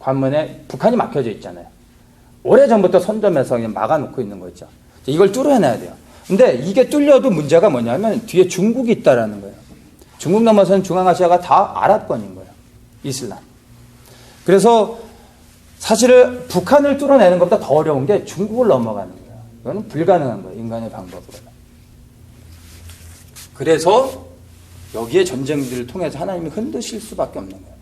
관문에 북한이 막혀져 있잖아요. 오래전부터 선점해서 그냥 막아놓고 있는 거 있죠. 이걸 뚫어내야 돼요. 근데 이게 뚫려도 문제가 뭐냐면 뒤에 중국이 있다라는 거예요. 중국 넘어서는 중앙아시아가 다 아랍권인 거예요. 이슬람. 그래서 사실은 북한을 뚫어내는 것보다 더 어려운 게 중국을 넘어가는 거예요. 이거는 불가능한 거예요. 인간의 방법으로는. 그래서 여기에 전쟁들을 통해서 하나님이 흔드실 수밖에 없는 거예요.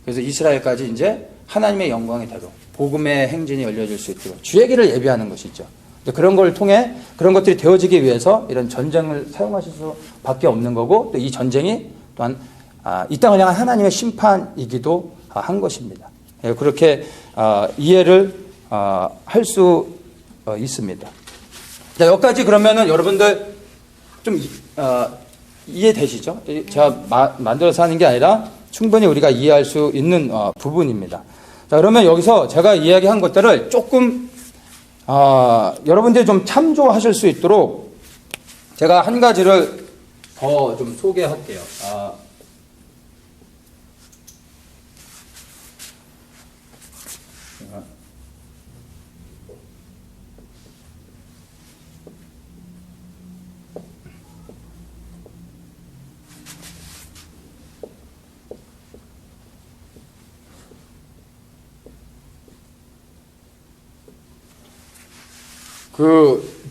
그래서 이스라엘까지 이제 하나님의 영광의 대로 복음의 행진이 열려질 수 있도록 주의 길을 예비하는 것이죠. 그런 걸 통해 그런 것들이 되어지기 위해서 이런 전쟁을 사용하실 수밖에 없는 거고, 또 이 전쟁이 또한 이 땅을 향한 하나님의 심판이기도 한 것입니다. 그렇게 이해를 할 수 있습니다. 자, 여기까지 그러면은 여러분들 좀 이해되시죠? 제가 만들어서 하는 게 아니라 충분히 우리가 이해할 수 있는 부분입니다. 자, 그러면 여기서 제가 이야기한 것들을 조금 여러분들이 좀 참조하실 수 있도록 제가 한 가지를 더 좀 소개할게요.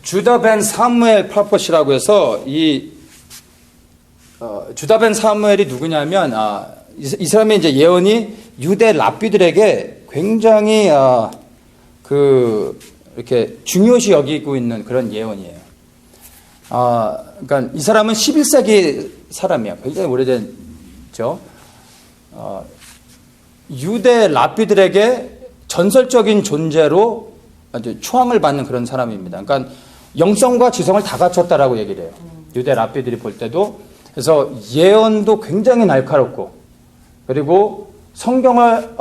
주다 벤 사무엘 프로펫이라고 해서 주다 벤 사무엘이 누구냐면 이 사람의 이제 예언이 유대 랍비들에게 굉장히 이렇게 중요시 여기고 있는 그런 예언이에요. 그러니까 이 사람은 11세기 사람이에요. 굉장히 오래된죠. 유대 랍비들에게 전설적인 존재로 아주 추앙을 받는 그런 사람입니다. 그러니까 영성과 지성을 다 갖췄다라고 얘기를 해요. 유대 랍비들이 볼 때도. 그래서 예언도 굉장히 날카롭고, 그리고 성경을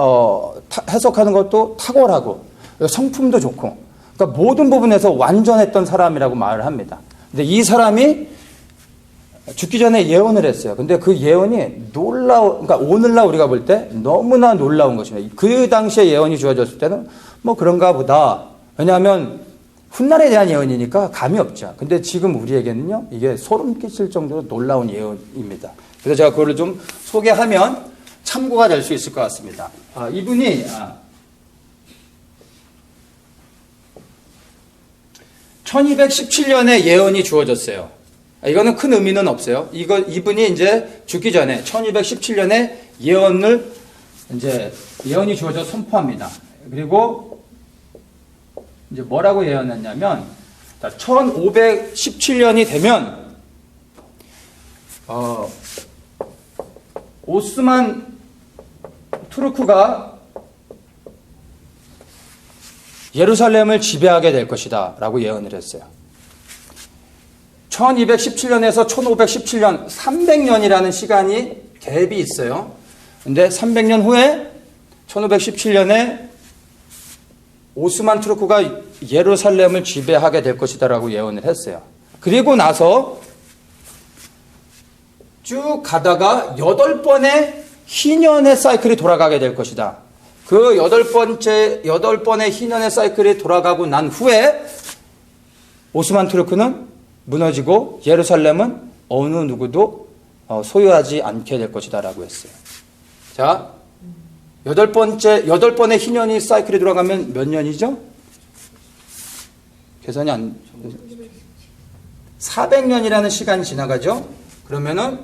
해석하는 것도 탁월하고, 성품도 좋고, 그러니까 모든 부분에서 완전했던 사람이라고 말을 합니다. 근데 이 사람이 죽기 전에 예언을 했어요. 근데 그 예언이 그러니까 오늘날 우리가 볼 때 너무나 놀라운 것입니다. 그 당시에 예언이 주어졌을 때는 뭐 그런가 보다. 왜냐하면 훗날에 대한 예언이니까 감이 없죠. 근데 지금 우리에게는요, 이게 소름 끼칠 정도로 놀라운 예언입니다. 그래서 제가 그거를 좀 소개하면 참고가 될 수 있을 것 같습니다. 이분이 1217년에 예언이 주어졌어요. 이거는 큰 의미는 없어요. 이분이 이제 죽기 전에 1217년에 예언이 주어져 선포합니다. 그리고 이제 뭐라고 예언했냐면, 1517년이 되면 오스만 투르크가 예루살렘을 지배하게 될 것이다 라고 예언을 했어요. 1217년에서 1517년 300년이라는 시간이 갭이 있어요. 근데 300년 후에 1517년에 오스만 투르크가 예루살렘을 지배하게 될 것이다 라고 예언을 했어요. 그리고 나서 쭉 가다가 8번의 희년의 사이클이 돌아가게 될 것이다. 그 8번의 희년의 사이클이 돌아가고 난 후에 오스만 투르크는 무너지고 예루살렘은 어느 누구도 소유하지 않게 될 것이다 라고 했어요. 자, 8번의 희년이 사이클이 돌아가면 몇 년이죠? 계산이 400년이라는 시간이 지나가죠. 그러면은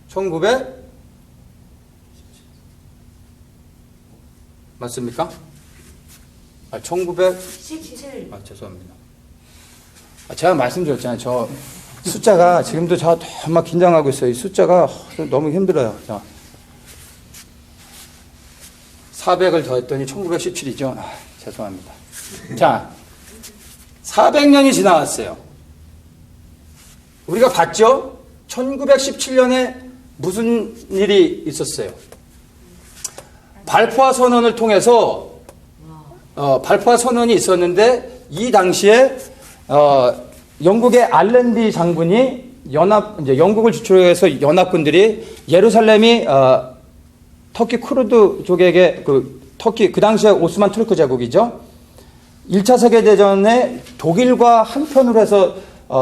1900 맞습니까? 17. 죄송합니다. 제가 말씀드렸잖아요. 저 숫자가 지금도 저 막 긴장하고 있어요. 이 숫자가 너무 힘들어요. 자, 400을 더했더니 1917이죠. 죄송합니다. 자, 400년이 지나왔어요. 우리가 봤죠? 1917년에 무슨 일이 있었어요? 발포화 선언을 통해서 발포화 선언이 있었는데 이 당시에 영국의 알렌비 장군이 이제 영국을 주축으로 해서 연합군들이 예루살렘이 터키 쿠르드 쪽에게 터키 그 당시에 오스만 투르크 제국이죠. 1차 세계대전에 독일과 한편으로 해서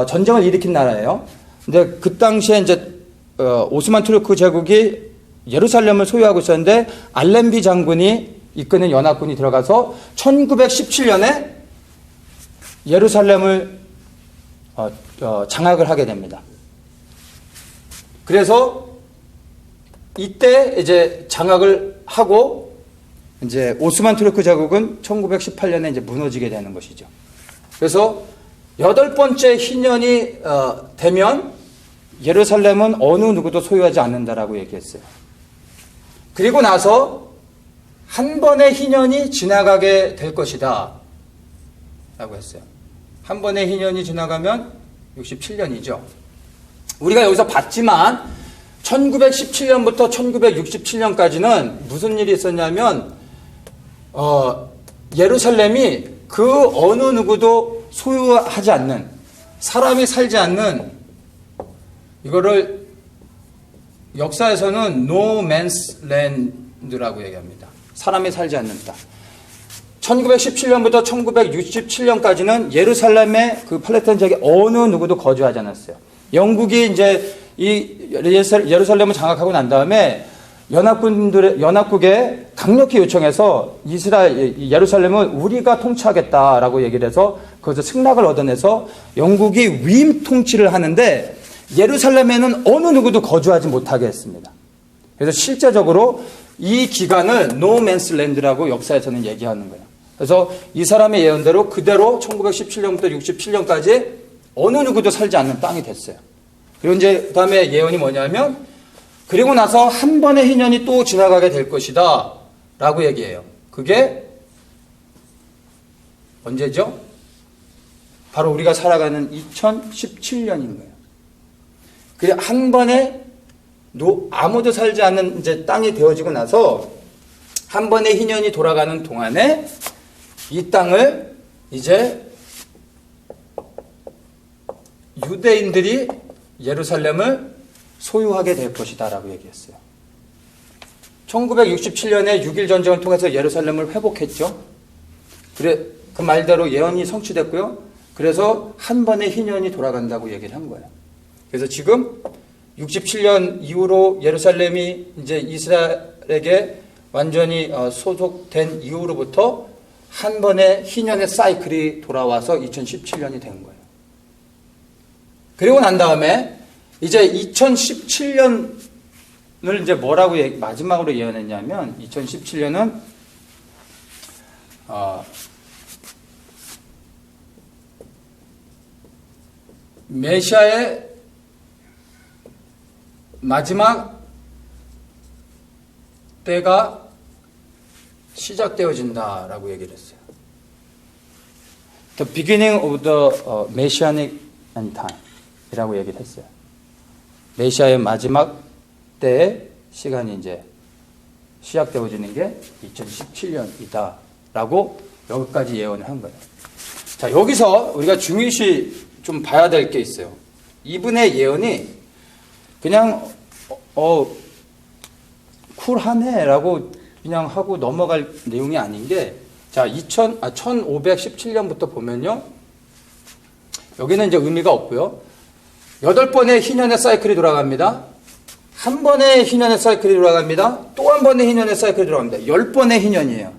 전쟁을 일으킨 나라예요. 근데 그 당시에 이제 오스만 투르크 제국이 예루살렘을 소유하고 있었는데 알렌비 장군이 이끄는 연합군이 들어가서 1917년에 예루살렘을 장악을 하게 됩니다. 그래서 이때 이제 장악을 하고 이제 오스만 투르크 제국은 1918년에 이제 무너지게 되는 것이죠. 그래서 8번째 희년이 되면 예루살렘은 어느 누구도 소유하지 않는다라고 얘기했어요. 그리고 나서 한 번의 희년이 지나가게 될 것이다 라고 했어요. 한 번의 희년이 지나가면 67년이죠. 우리가 여기서 봤지만 1917년부터 1967년까지는 무슨 일이 있었냐면 예루살렘이 그 어느 누구도 소유하지 않는, 사람이 살지 않는, 이거를 역사에서는 No Man's Land라고 얘기합니다. 사람이 살지 않는 땅. 1917년부터 1967년까지는 예루살렘의 그 팔레스타인 지역에 어느 누구도 거주하지 않았어요. 영국이 이제 이 예루살렘을 장악하고 난 다음에 연합국에 강력히 요청해서 예루살렘은 우리가 통치하겠다라고 얘기를 해서 거기서 승낙을 얻어내서 영국이 위임 통치를 하는데 예루살렘에는 어느 누구도 거주하지 못하게 했습니다. 그래서 실제적으로 이 기간을 No Man's Land라고 역사에서는 얘기하는 거예요. 그래서 이 사람의 예언대로 그대로 1917년부터 67년까지 어느 누구도 살지 않는 땅이 됐어요. 그리고 이제 그 다음에 예언이 뭐냐면 그리고 나서 한 번의 희년이 또 지나가게 될 것이다 라고 얘기해요. 그게 언제죠? 바로 우리가 살아가는 2017년인 거예요. 그래 한 번에 아무도 살지 않는 이제 땅이 되어지고 나서 한 번의 희년이 돌아가는 동안에 이 땅을 이제 유대인들이 예루살렘을 소유하게 될 것이다 라고 얘기했어요. 1967년에 6.1 전쟁을 통해서 예루살렘을 회복했죠. 그 말대로 예언이 성취됐고요. 그래서 한 번의 희년이 돌아간다고 얘기를 한 거예요. 그래서 지금 67년 이후로 예루살렘이 이제 이스라엘에게 완전히 소속된 이후로부터 한 번의 희년의 사이클이 돌아와서 2017년이 된 거예요. 그리고 난 다음에 이제 2017년을 이제 뭐라고 마지막으로 예언했냐면 2017년은 메시아의 마지막 때가 시작되어진다라고 얘기를 했어요. The beginning of the Messianic end time 이라고 얘기를 했어요. 메시아의 마지막 때의 시간이 이제 시작되어지는 게 2017년이다 라고 여기까지 예언을 한 거예요. 자, 여기서 우리가 중요시 좀 봐야 될 게 있어요. 이분의 예언이 그냥 쿨하네 라고 그냥 하고 넘어갈 내용이 아닌 게, 자, 1517년부터 보면요. 여기는 이제 의미가 없고요. 8번의 희년의 사이클이 돌아갑니다. 한 번의 희년의 사이클이 돌아갑니다. 또 한 번의 희년의 사이클이 돌아갑니다. 10번의 희년이에요.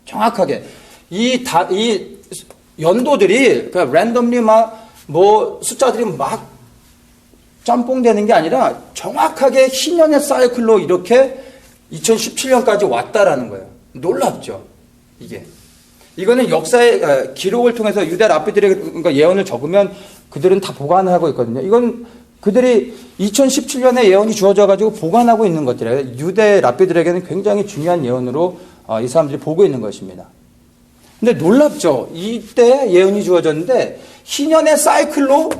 정확하게. 이 연도들이, 그러니까 랜덤리 뭐 숫자들이 막 짬뽕되는 게 아니라 정확하게 희년의 사이클로 이렇게 2017년까지 왔다라는 거예요. 놀랍죠, 이게. 이거는 역사의 기록을 통해서 유대 랍비들의 예언을 적으면 그들은 다 보관을 하고 있거든요. 이건 그들이 2017년에 예언이 주어져 가지고 보관하고 있는 것들이에요. 유대 랍비들에게는 굉장히 중요한 예언으로 이 사람들이 보고 있는 것입니다. 근데 놀랍죠. 이때 예언이 주어졌는데 희년의 사이클로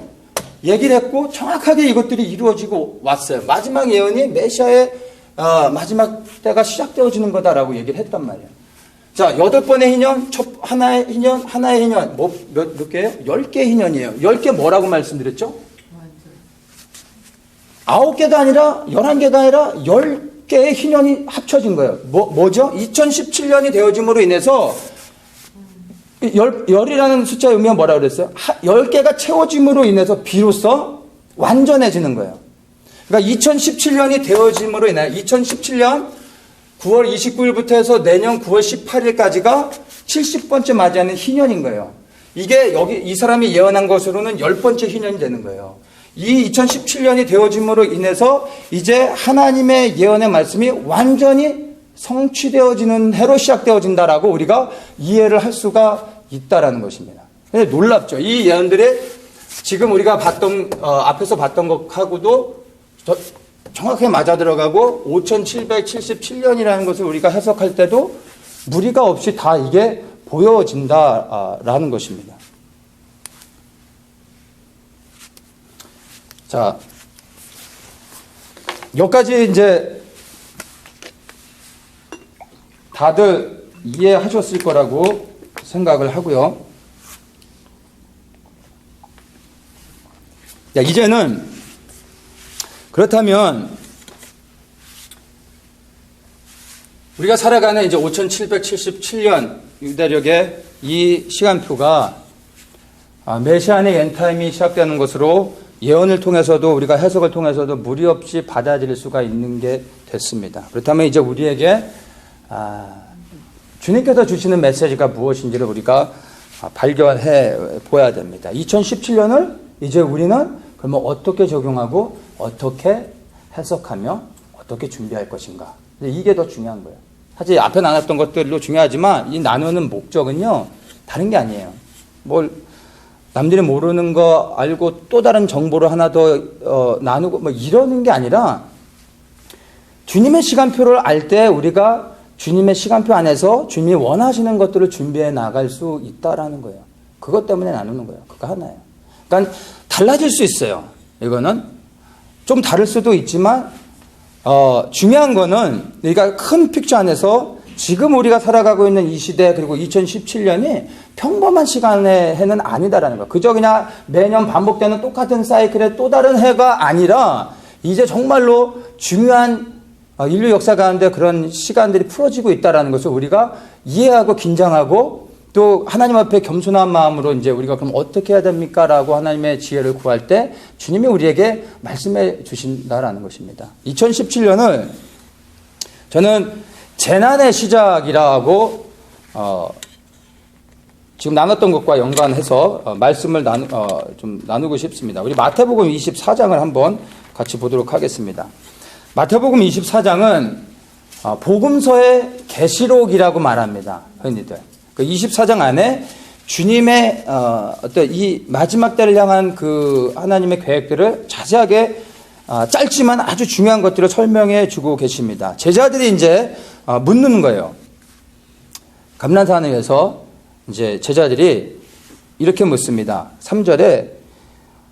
얘기를 했고 정확하게 이것들이 이루어지고 왔어요. 마지막 예언이 메시아의 마지막 때가 시작되어지는 거다라고 얘기를 했단 말이에요. 자, 8번의 희년, 하나의 희년, 몇 개예요? 10개의 희년이에요. 10개 뭐라고 말씀드렸죠? 9개가 아니라, 11개가 아니라, 10개의 희년이 합쳐진 거예요. 뭐죠? 2017년이 되어짐으로 인해서, 열이라는 숫자의 의미가 뭐라고 그랬어요? 10개가 채워짐으로 인해서 비로소 완전해지는 거예요. 그러니까 2017년이 되어짐으로 인해 2017년 9월 29일부터 해서 내년 9월 18일까지가 70번째 맞이하는 희년인 거예요. 이게 이 사람이 예언한 것으로는 10번째 희년이 되는 거예요. 이 2017년이 되어짐으로 인해서 이제 하나님의 예언의 말씀이 완전히 성취되어지는 해로 시작되어진다라고 우리가 이해를 할 수가 있다라는 것입니다. 근데 놀랍죠. 이 예언들이 지금 우리가 앞에서 봤던 것하고도 정확하게 맞아들어가고 5777년이라는 것을 우리가 해석할 때도 무리가 없이 다 이게 보여진다라는 것입니다. 자, 여기까지 이제 다들 이해하셨을 거라고 생각을 하고요. 자, 이제는 그렇다면 우리가 살아가는 이제 5777년 유대력의 이 시간표가 메시아의 엔타임이 시작되는 것으로 예언을 통해서도 우리가 해석을 통해서도 무리 없이 받아들일 수가 있는 게 됐습니다. 그렇다면 이제 우리에게 주님께서 주시는 메시지가 무엇인지를 우리가 발견해 보아야 됩니다. 2017년을 이제 우리는 그러면 어떻게 적용하고 어떻게 해석하며 어떻게 준비할 것인가. 이게 더 중요한 거예요. 사실 앞에 나눴던 것들도 중요하지만 이 나누는 목적은요, 다른 게 아니에요. 남들이 모르는 거 알고 또 다른 정보를 하나 더 나누고 이러는 게 아니라 주님의 시간표를 알 때 우리가 주님의 시간표 안에서 주님이 원하시는 것들을 준비해 나갈 수 있다라는 거예요. 그것 때문에 나누는 거예요. 그거 하나예요. 그러니까 달라질 수 있어요. 이거는 좀 다를 수도 있지만 중요한 거는 우리가 큰 픽처 안에서 지금 우리가 살아가고 있는 이 시대 그리고 2017년이 평범한 시간의 해는 아니다라는 거예요. 그저 그냥 매년 반복되는 똑같은 사이클의 또 다른 해가 아니라 이제 정말로 중요한 인류 역사 가운데 그런 시간들이 풀어지고 있다라는 것을 우리가 이해하고 긴장하고 또 하나님 앞에 겸손한 마음으로 이제 우리가 그럼 어떻게 해야 됩니까? 라고 하나님의 지혜를 구할 때 주님이 우리에게 말씀해 주신다라는 것입니다. 2017년을 저는 재난의 시작이라고 지금 나눴던 것과 연관해서 말씀을 좀 나누고 싶습니다. 우리 마태복음 24장을 한번 같이 보도록 하겠습니다. 마태복음 24장은 복음서의 계시록이라고 말합니다. 흔히들. 그 24장 안에 주님의 어떤 이 마지막 때를 향한 그 하나님의 계획들을 자세하게 짧지만 아주 중요한 것들을 설명해 주고 계십니다. 제자들이 이제 묻는 거예요. 감난산에서 이제 제자들이 이렇게 묻습니다. 3절에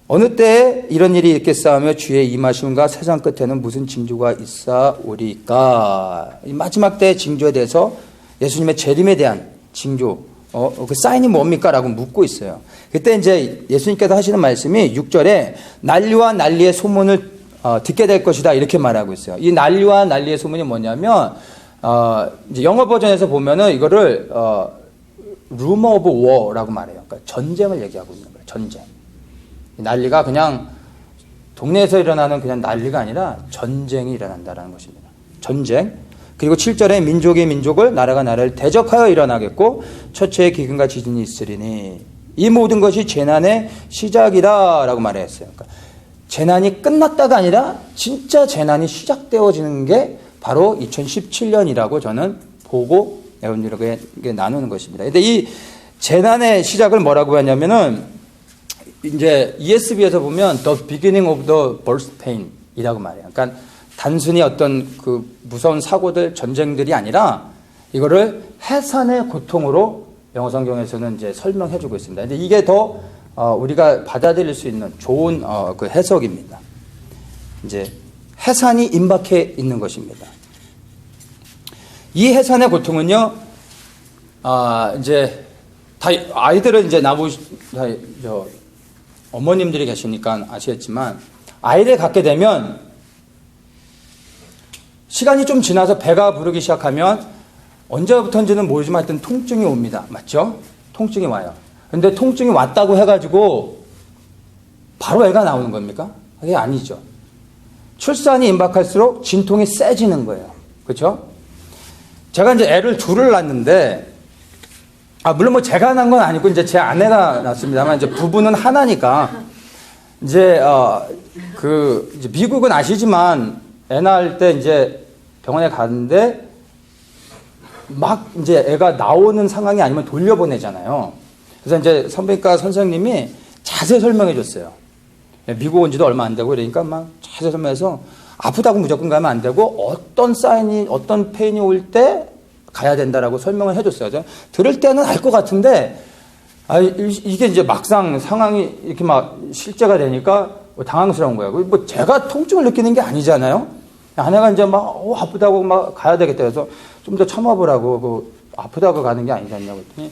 어느 때에 이런 일이 있겠사하며 주의 임하심과 세상 끝에는 무슨 징조가 있사오리까. 이 마지막 때의 징조에 대해서 예수님의 재림에 대한 징조, 그 사인이 뭡니까? 라고 묻고 있어요. 그때 이제 예수님께서 하시는 말씀이 6절에 난리와 난리의 소문을 듣게 될 것이다. 이렇게 말하고 있어요. 이 난리와 난리의 소문이 뭐냐면, 이제 영어 버전에서 보면은 이거를, rumor of war라고 말해요. 그러니까 전쟁을 얘기하고 있는 거예요. 전쟁. 난리가 그냥 동네에서 일어나는 그냥 난리가 아니라 전쟁이 일어난다라는 것입니다. 전쟁. 그리고 7절에 민족이 민족을 나라가 나라를 대적하여 일어나겠고 첫째의 기근과 지진이 있으리니 이 모든 것이 재난의 시작이다라고 말했어요. 그러니까 재난이 끝났다가 아니라 진짜 재난이 시작되어지는 게 바로 2017년이라고 저는 보고 여러분들에게 나누는 것입니다. 근데 이 재난의 시작을 뭐라고 하냐면은 이제 ESV에서 보면 The beginning of the birth pain 이라고 말해요. 그러니까 단순히 어떤 그 무서운 사고들, 전쟁들이 아니라 이거를 해산의 고통으로 영어 성경에서는 이제 설명해 주고 있습니다. 근데 이게 더 우리가 받아들일 수 있는 좋은 그 해석입니다. 이제 해산이 임박해 있는 것입니다. 이 해산의 고통은요, 이제 다 아이들은 이제 어머님들이 계시니까 아시겠지만 아이를 갖게 되면 시간이 좀 지나서 배가 부르기 시작하면 언제부터인지는 모르지만 하여튼 통증이 옵니다. 맞죠? 통증이 와요. 근데 통증이 왔다고 해가지고 바로 애가 나오는 겁니까? 그게 아니죠. 출산이 임박할수록 진통이 세지는 거예요. 그렇죠? 제가 이제 애를 둘을 낳았는데 물론 뭐 제가 낳은 건 아니고 이제 제 아내가 낳았습니다만 이제 부부는 하나니까 이제 이제 미국은 아시지만 애 낳을 때 이제 병원에 갔는데 막 이제 애가 나오는 상황이 아니면 돌려보내잖아요. 그래서 이제 산부인과 선생님이 자세히 설명해 줬어요. 미국 온 지도 얼마 안 되고 그러니까 막 자세히 설명해서 아프다고 무조건 가면 안 되고 어떤 사인이 어떤 페인이 올 때 가야 된다라고 설명을 해줬어요. 들을 때는 알 것 같은데 이게 이제 막상 상황이 이렇게 막 실제가 되니까 당황스러운 거예요. 뭐 제가 통증을 느끼는 게 아니잖아요. 아내가 이제 막 아프다고 막 가야 되겠다 해서 좀 더 참아보라고 아프다고 가는 게 아니잖냐고 했더니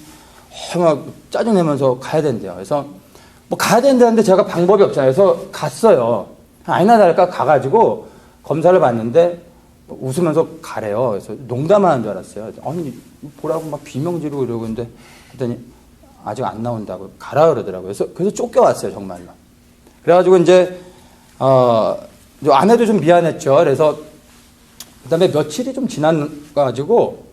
막 짜증내면서 가야 된대요. 그래서 뭐 가야 된다는데 제가 방법이 없잖아요. 그래서 갔어요. 아니나 다를까 가가지고 검사를 받는데 웃으면서 가래요. 그래서 농담하는 줄 알았어요. 아니 보라고 막 비명 지르고 이러고 있는데 했더니 아직 안 나온다고 가라 그러더라고요. 그래서 쫓겨왔어요. 정말로. 그래가지고 이제 아내도 좀 미안했죠. 그래서 그다음에 며칠이 좀 지나가지고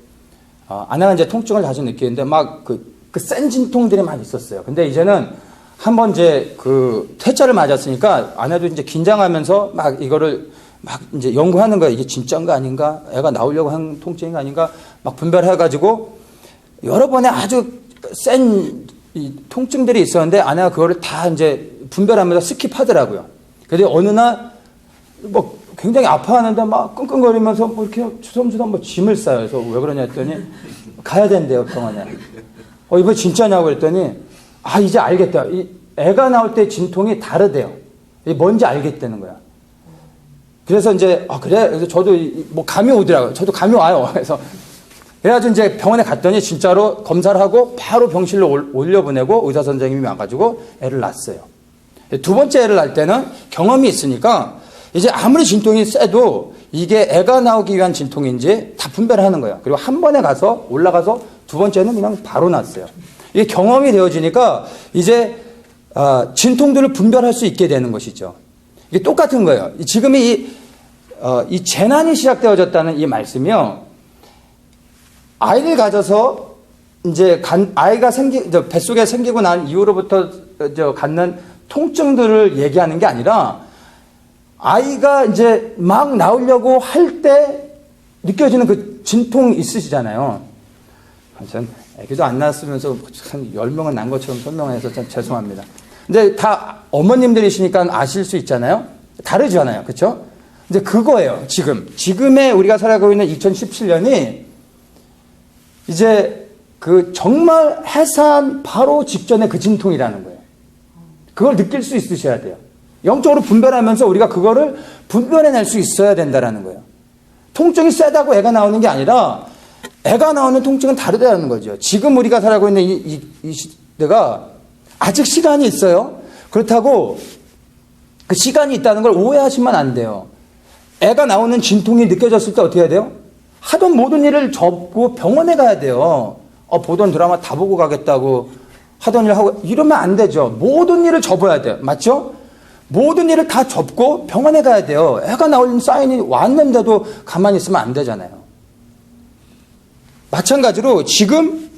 아내가 이제 통증을 다시 느끼는데 막 그 센 진통들이 많이 있었어요. 근데 이제는 한번 이제 그 퇴짜를 맞았으니까 아내도 이제 긴장하면서 막 이거를 막 이제 연구하는 거야. 이게 진짜인가 아닌가? 애가 나오려고 한 통증인가 아닌가? 막 분별해가지고 여러 번의 아주 센 이 통증들이 있었는데 아내가 그거를 다 이제 분별하면서 스킵하더라고요. 근데 어느 날 뭐 굉장히 아파하는데 막 끙끙거리면서 뭐 이렇게 주섬주섬 뭐 짐을 싸요. 그래서 왜 그러냐 했더니 가야 된대요, 병원에. 이거 진짜냐고 그랬더니 이제 알겠다. 이 애가 나올 때 진통이 다르대요. 이게 뭔지 알겠다는 거야. 그래서 이제 그래. 그래서 저도 뭐 감이 오더라고요. 저도 감이 와요. 그래가지고 이제 병원에 갔더니 진짜로 검사를 하고 바로 병실로 올려보내고 의사 선생님이 와가지고 애를 낳았어요. 두 번째 애를 낳을 때는 경험이 있으니까 이제 아무리 진통이 세도 이게 애가 나오기 위한 진통인지 다 분별을 하는 거예요. 그리고 한 번에 가서 올라가서 두 번째는 그냥 바로 났어요. 이게 경험이 되어지니까 이제 진통들을 분별할 수 있게 되는 것이죠. 이게 똑같은 거예요. 지금 이 재난이 시작되어졌다는 이 말씀이요. 아이를 가져서 이제 아이가 뱃속에 생기고 난 이후로부터 갖는 통증들을 얘기하는 게 아니라 아이가 이제 막 나오려고 할 때 느껴지는 그 진통이 있으시잖아요. 전 애기도 안 낳았으면서 한 10명은 난 것처럼 설명해서 참 죄송합니다. 근데 다 어머님들이시니까 아실 수 있잖아요. 다르잖아요. 그렇죠? 근데 그거예요. 지금의 우리가 살아가고 있는 2017년이 이제 그 정말 해산 바로 직전에 그 진통이라는 거예요. 그걸 느낄 수 있으셔야 돼요. 영적으로 분별하면서 우리가 그거를 분별해낼 수 있어야 된다는 거예요. 통증이 세다고 애가 나오는 게 아니라 애가 나오는 통증은 다르다는 거죠. 지금 우리가 살아가고 있는 이 시대가 아직 시간이 있어요. 그렇다고 그 시간이 있다는 걸 오해하시면 안 돼요. 애가 나오는 진통이 느껴졌을 때 어떻게 해야 돼요? 하던 모든 일을 접고 병원에 가야 돼요. 보던 드라마 다 보고 가겠다고 하던 일 하고 이러면 안 되죠. 모든 일을 접어야 돼요. 맞죠? 모든 일을 다 접고 병원에 가야 돼요. 애가 나올 사인이 왔는데도 가만히 있으면 안 되잖아요. 마찬가지로 지금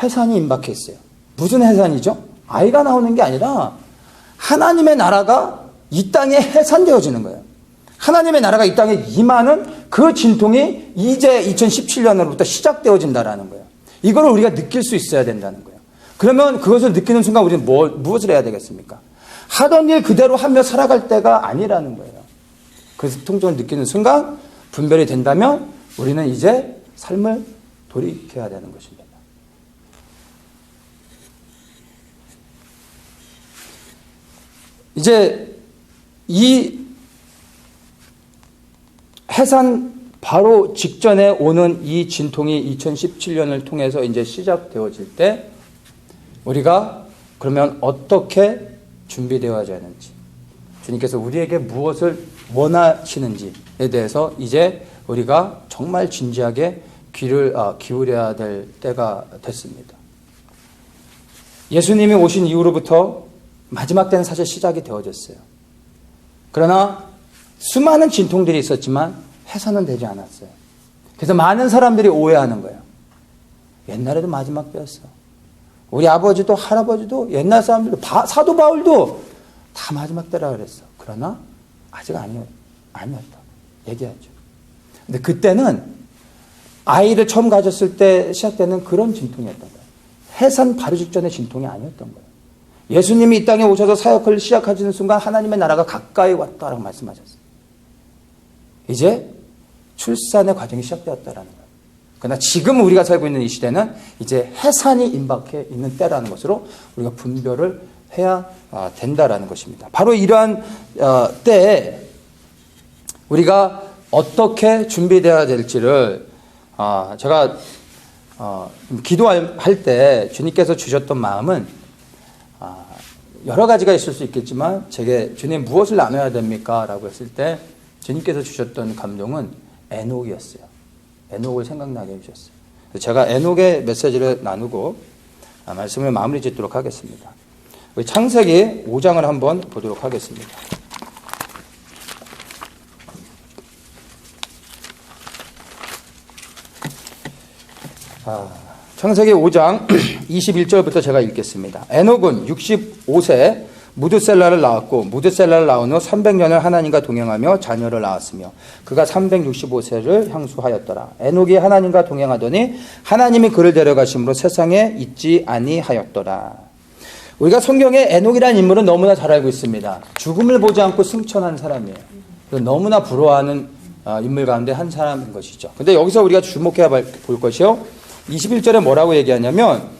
해산이 임박해 있어요. 무슨 해산이죠? 아이가 나오는 게 아니라 하나님의 나라가 이 땅에 해산되어지는 거예요. 하나님의 나라가 이 땅에 임하는 그 진통이 이제 2017년으로부터 시작되어진다라는 거예요. 이거를 우리가 느낄 수 있어야 된다는 거예요. 그러면 그것을 느끼는 순간 우리는 무엇을 해야 되겠습니까? 하던 일 그대로 하며 살아갈 때가 아니라는 거예요. 그래서 통증을 느끼는 순간 분별이 된다면 우리는 이제 삶을 돌이켜야 되는 것입니다. 이제 이 해산 바로 직전에 오는 이 진통이 2017년을 통해서 이제 시작되어질 때 우리가 그러면 어떻게 준비되어야 하는지, 주님께서 우리에게 무엇을 원하시는지에 대해서 이제 우리가 정말 진지하게 귀를 기울여야 될 때가 됐습니다. 예수님이 오신 이후로부터 마지막 때는 사실 시작이 되어졌어요. 그러나 수많은 진통들이 있었지만 해산은 되지 않았어요. 그래서 많은 사람들이 오해하는 거예요. 옛날에도 마지막 때였어. 우리 아버지도 할아버지도 옛날 사람들도 사도 바울도 다 마지막 때라 그랬어. 그러나 아직 아니었다. 얘기하죠. 근데 그때는 아이를 처음 가졌을 때 시작되는 그런 진통이었던 거예요. 해산 바로 직전의 진통이 아니었던 거예요. 예수님이 이 땅에 오셔서 사역을 시작하시는 순간 하나님의 나라가 가까이 왔다라고 말씀하셨어요. 이제 출산의 과정이 시작되었다라는 거예요. 그러나 지금 우리가 살고 있는 이 시대는 이제 해산이 임박해 있는 때라는 것으로 우리가 분별을 해야 된다라는 것입니다. 바로 이러한 때에 우리가 어떻게 준비되어야 될지를 제가 기도할 때 주님께서 주셨던 마음은 여러 가지가 있을 수 있겠지만 제게 주님 무엇을 나눠야 됩니까? 라고 했을 때 주님께서 주셨던 감동은 에녹이었어요. 에녹을 생각나게 해주셨어요. 제가 에녹의 메시지를 나누고 말씀을 마무리 짓도록 하겠습니다. 우리 창세기 5장을 한번 보도록 하겠습니다. 창세기 5장 21절부터 제가 읽겠습니다. 에녹은 65세 무드셀라를 낳았고 무드셀라를 낳은 후 300년을 하나님과 동행하며 자녀를 낳았으며 그가 365세를 향수하였더라. 에녹이 하나님과 동행하더니 하나님이 그를 데려가심으로 세상에 있지 아니하였더라. 우리가 성경에 에녹이라는 인물은 너무나 잘 알고 있습니다. 죽음을 보지 않고 승천한 사람이에요. 너무나 부러워하는 인물 가운데 한 사람인 것이죠. 근데 여기서 우리가 주목해야 볼 것이요, 21절에 뭐라고 얘기하냐면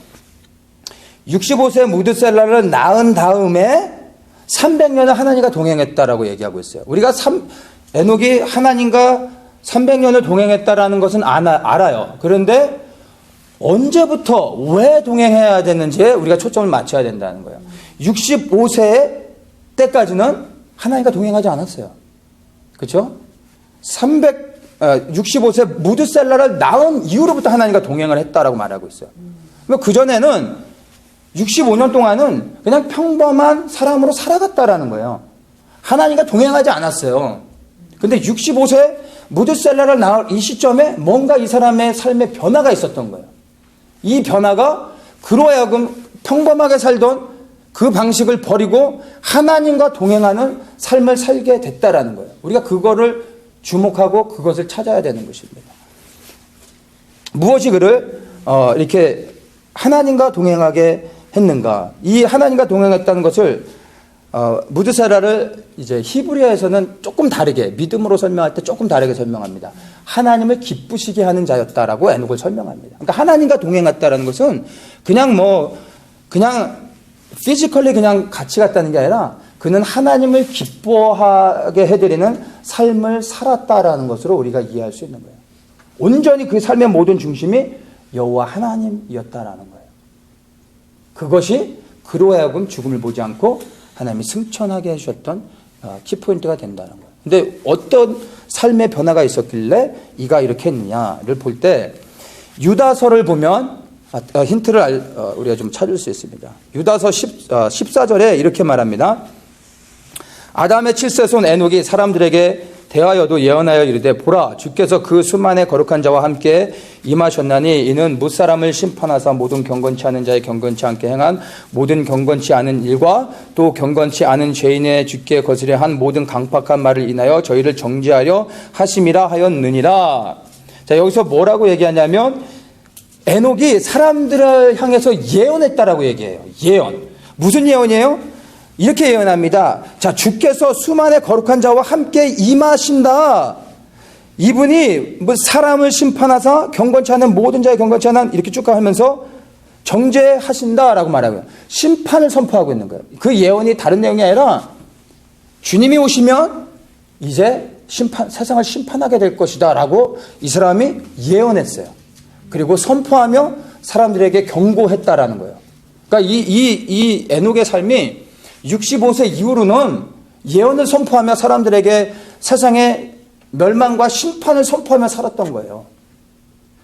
65세 무드셀라를 낳은 다음에 300년을 하나님과 동행했다라고 얘기하고 있어요. 우리가 에녹이 하나님과 300년을 동행했다라는 것은 알아요. 그런데 언제부터 왜 동행해야 되는지에 우리가 초점을 맞춰야 된다는 거예요. 65세 때까지는 하나님과 동행하지 않았어요. 그렇죠? 65세 무드셀라를 낳은 이후로부터 하나님과 동행을 했다라고 말하고 있어요. 그전에는 65년 동안은 그냥 평범한 사람으로 살아갔다라는 거예요. 하나님과 동행하지 않았어요. 근데 65세 무드셀라를 낳을 이 시점에 뭔가 이 사람의 삶에 변화가 있었던 거예요. 이 변화가 그로 하여금 평범하게 살던 그 방식을 버리고 하나님과 동행하는 삶을 살게 됐다라는 거예요. 우리가 그거를 주목하고 그것을 찾아야 되는 것입니다. 무엇이 그를 이렇게 하나님과 동행하게 했는가? 이 하나님과 동행했다는 것을 무드셀라를 이제 히브리어에서는 조금 다르게, 믿음으로 설명할 때 조금 다르게 설명합니다. 하나님을 기쁘시게 하는 자였다라고 에녹을 설명합니다. 그러니까 하나님과 동행했다라는 것은 그냥 피지컬리 그냥 같이 갔다는 게 아니라 그는 하나님을 기뻐하게 해드리는 삶을 살았다라는 것으로 우리가 이해할 수 있는 거예요. 온전히 그 삶의 모든 중심이 여호와 하나님이었다라는 거예요. 그것이 그로 하여금 죽음을 보지 않고 하나님이 승천하게 해주셨던 키포인트가 된다는 거예요. 근데 어떤 삶의 변화가 있었길래 이가 이렇게 했느냐를 볼 때 유다서를 보면 힌트를 우리가 좀 찾을 수 있습니다. 유다서 14절에 이렇게 말합니다. 아담의 7세손 에녹이 사람들에게 대하여도 예언하여 이르되 보라 주께서 그 수만의 거룩한 자와 함께 임하셨나니 이는 무사람을 심판하사 모든 경건치 않은 자의 경건치 않게 행한 모든 경건치 않은 일과 또 경건치 않은 죄인의 주께 거스려 한 모든 강팍한 말을 인하여 저희를 정죄하려 하심이라 하였느니라. 자, 여기서 뭐라고 얘기하냐면 에녹이 사람들을 향해서 예언했다라고 얘기해요. 예언. 무슨 예언이에요? 이렇게 예언합니다. 자, 주께서 수만의 거룩한 자와 함께 임하신다. 이분이 뭐 사람을 심판하사 경건치 않은 모든 자의 경건치 않은 이렇게 쭉 하면서 정죄하신다라고 말하고요. 심판을 선포하고 있는 거예요. 그 예언이 다른 내용이 아니라 주님이 오시면 이제 세상을 심판하게 될 것이다라고 이 사람이 예언했어요. 그리고 선포하며 사람들에게 경고했다라는 거예요. 그러니까 이 에녹의 삶이 65세 이후로는 예언을 선포하며 사람들에게 세상의 멸망과 심판을 선포하며 살았던 거예요.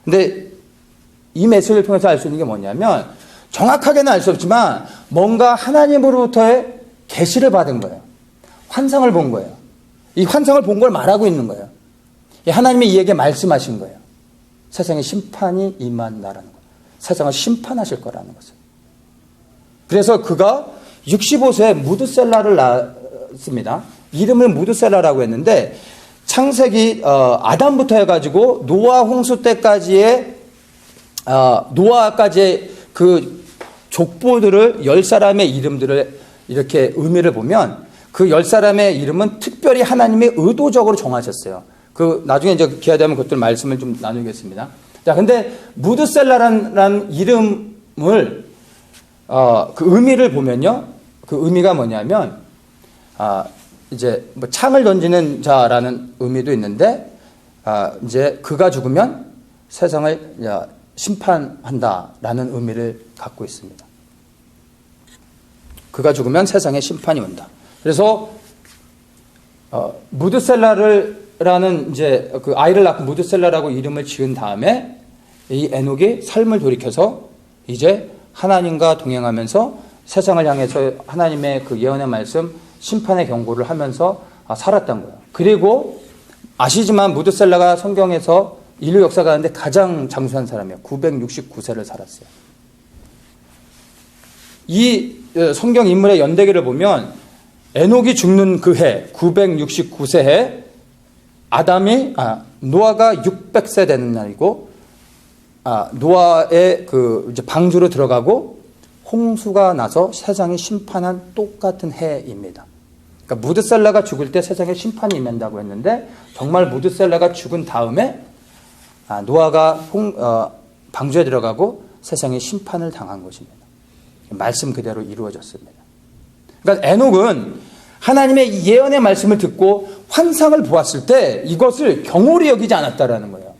근데 이 메시지를 통해서 알 수 있는 게 뭐냐면 정확하게는 알 수 없지만 뭔가 하나님으로부터의 계시를 받은 거예요. 환상을 본 거예요. 이 환상을 본 걸 말하고 있는 거예요. 하나님이 이에게 말씀하신 거예요. 세상에 심판이 임한다라는 거예요. 세상을 심판하실 거라는 것을. 그래서 그가 65세에 무드셀라를 낳았습니다. 이름을 무드셀라라고 했는데 창세기 아담부터 해가지고 노아 홍수 때까지의 노아까지의 그 족보들을 10사람의 이름들을 이렇게 의미를 보면 그 10사람의 이름은 특별히 하나님이 의도적으로 정하셨어요. 그 나중에 이제 기회 되면 그것들 말씀을 좀 나누겠습니다. 자, 근데 무드셀라라는 이름을 그 의미를 보면요. 그 의미가 뭐냐면 이제 뭐 창을 던지는 자라는 의미도 있는데 이제 그가 죽으면 세상을 심판한다라는 의미를 갖고 있습니다. 그가 죽으면 세상에 심판이 온다. 그래서 무드셀라라는 이제 그 아이를 낳고 무드셀라라고 이름을 지은 다음에 이 에녹이 삶을 돌이켜서 이제 하나님과 동행하면서 세상을 향해서 하나님의 그 예언의 말씀, 심판의 경고를 하면서 살았던 거예요. 그리고 아시지만 무드셀라가 성경에서 인류 역사 가운데 가장 장수한 사람이에요. 969세를 살았어요. 이 성경 인물의 연대기를 보면 에녹이 죽는 그 해, 969세에 노아가 600세 되는 날이고, 노아의 그 이제 방주로 들어가고 홍수가 나서 세상이 심판한 똑같은 해입니다. 그러니까 무드셀라가 죽을 때 세상에 심판이 임한다고 했는데 정말 무드셀라가 죽은 다음에 노아가 방주에 들어가고 세상에 심판을 당한 것입니다. 말씀 그대로 이루어졌습니다. 그러니까 에녹은 하나님의 예언의 말씀을 듣고 환상을 보았을 때 이것을 경홀히 여기지 않았다라는 거예요.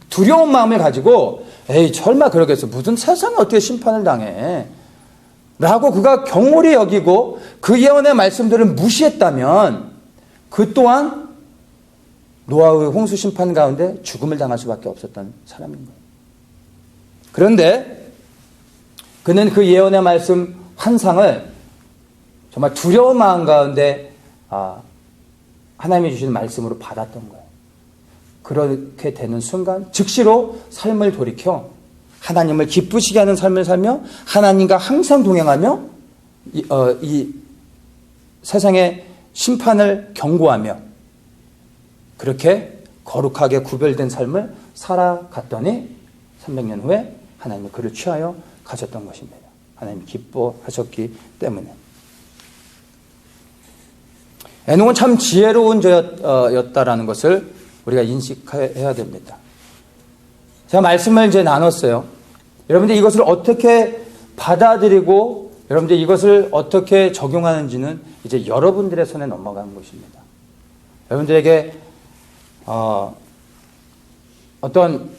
두려운 마음을 가지고 에이 설마 그러겠어. 무슨 세상에 어떻게 심판을 당해. 라고 그가 경홀히 여기고 그 예언의 말씀들을 무시했다면 그 또한 노아의 홍수 심판 가운데 죽음을 당할 수밖에 없었던 사람인 거예요. 그런데 그는 그 예언의 말씀 환상을 정말 두려운 마음 가운데 하나님이 주시는 말씀으로 받았던 거예요. 그렇게 되는 순간 즉시로 삶을 돌이켜 하나님을 기쁘시게 하는 삶을 살며 하나님과 항상 동행하며 이 세상의 심판을 경고하며 그렇게 거룩하게 구별된 삶을 살아갔더니 300년 후에 하나님이 그를 취하여 가셨던 것입니다. 하나님이 기뻐하셨기 때문에. 에녹은 참 지혜로운 자였다라는 것을 우리가 인식해야 됩니다. 제가 말씀을 이제 나눴어요. 여러분들 이것을 어떻게 받아들이고 여러분들 이것을 어떻게 적용하는지는 이제 여러분들의 손에 넘어가는 것입니다. 여러분들에게 어떤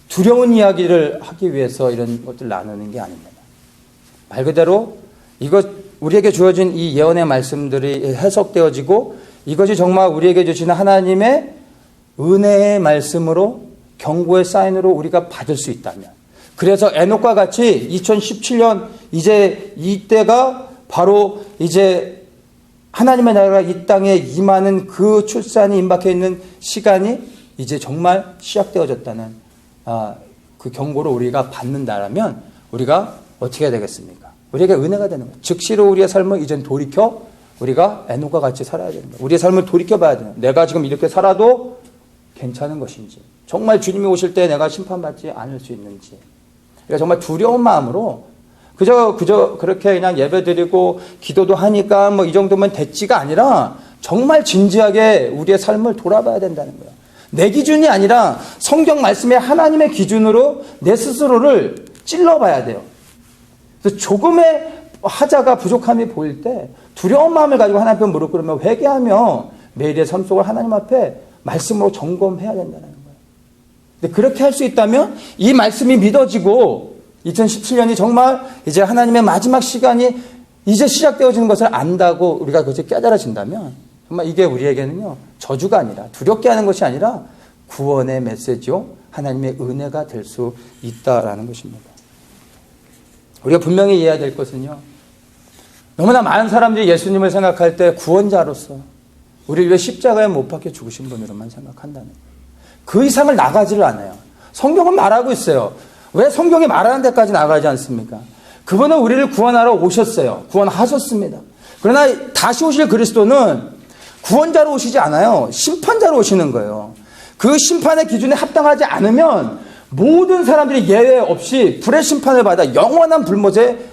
두려운 이야기를 하기 위해서 이런 것들 나누는 게 아닙니다. 말 그대로 우리에게 주어진 이 예언의 말씀들이 해석되어지고 이것이 정말 우리에게 주시는 하나님의 은혜의 말씀으로 경고의 사인으로 우리가 받을 수 있다면, 그래서 에녹과 같이 2017년 이제 이때가 바로 이제 하나님의 나라가 이 땅에 임하는 그 출산이 임박해 있는 시간이 이제 정말 시작되어졌다는 그 경고를 우리가 받는다라면 우리가 어떻게 해야 되겠습니까? 우리에게 은혜가 되는 거예요. 즉시로 우리의 삶을 이젠 돌이켜 우리가 에녹과 같이 살아야 되는 거예요. 우리의 삶을 돌이켜봐야 돼요. 내가 지금 이렇게 살아도 괜찮은 것인지, 정말 주님이 오실 때 내가 심판받지 않을 수 있는지, 그러니까 정말 두려운 마음으로 그저 그렇게 그냥 예배드리고 기도도 하니까 뭐 이 정도면 됐지가 아니라 정말 진지하게 우리의 삶을 돌아봐야 된다는 거예요. 내 기준이 아니라 성경 말씀의 하나님의 기준으로 내 스스로를 찔러봐야 돼요. 그래서 조금의 하자가 부족함이 보일 때 두려운 마음을 가지고 하나님 앞에 무릎 꿇으며 회개하며 매일의 삶 속을 하나님 앞에 말씀으로 점검해야 된다는 거예요. 근데 그렇게 할 수 있다면 이 말씀이 믿어지고 2017년이 정말 이제 하나님의 마지막 시간이 이제 시작되어지는 것을 안다고 우리가 그것을 깨달아진다면 정말 이게 우리에게는요, 저주가 아니라, 두렵게 하는 것이 아니라 구원의 메시지요, 하나님의 은혜가 될 수 있다라는 것입니다. 우리가 분명히 이해해야 될 것은요, 너무나 많은 사람들이 예수님을 생각할 때 구원자로서 우리를 위해 십자가에 못 박혀 죽으신 분으로만 생각한다는 거예요. 그 이상을 나가지를 않아요. 성경은 말하고 있어요. 왜 성경이 말하는 데까지 나가지 않습니까? 그분은 우리를 구원하러 오셨어요. 구원하셨습니다. 그러나 다시 오실 그리스도는 구원자로 오시지 않아요. 심판자로 오시는 거예요. 그 심판의 기준에 합당하지 않으면 모든 사람들이 예외 없이 불의 심판을 받아 영원한 불못에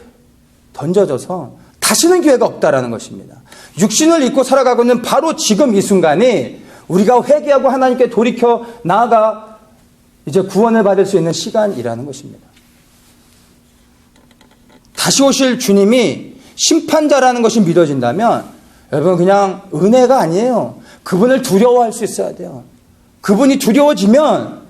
던져져서 다시는 기회가 없다라는 것입니다. 육신을 입고 살아가고 있는 바로 지금 이 순간이 우리가 회개하고 하나님께 돌이켜 나아가 이제 구원을 받을 수 있는 시간이라는 것입니다. 다시 오실 주님이 심판자라는 것이 믿어진다면 여러분 그냥 은혜가 아니에요. 그분을 두려워할 수 있어야 돼요. 그분이 두려워지면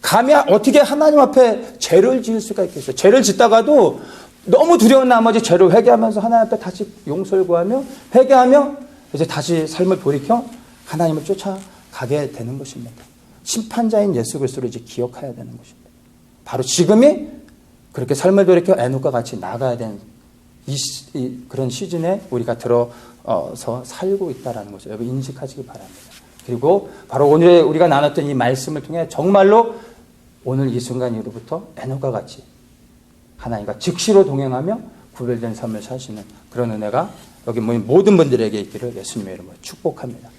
감히 어떻게 하나님 앞에 죄를 지을 수가 있겠어요. 죄를 짓다가도 너무 두려운 나머지 죄를 회개하면서 하나님 앞에 다시 용서를 구하며 회개하며 이제 다시 삶을 돌이켜 하나님을 쫓아가게 되는 것입니다. 심판자인 예수 그리스도를 이제 기억해야 되는 것입니다. 바로 지금이 그렇게 삶을 돌이켜 에녹과 같이 나가야 되는 그런 시즌에 우리가 들어서 살고 있다는 것을 여러분 인식하시기 바랍니다. 그리고 바로 오늘 우리가 나눴던 이 말씀을 통해 정말로 오늘 이 순간 이후로부터 에녹과 같이 하나님과 즉시로 동행하며 구별된 삶을 사시는 그런 은혜가 여기 모인 모든 분들에게 있기를 예수님의 이름으로 축복합니다.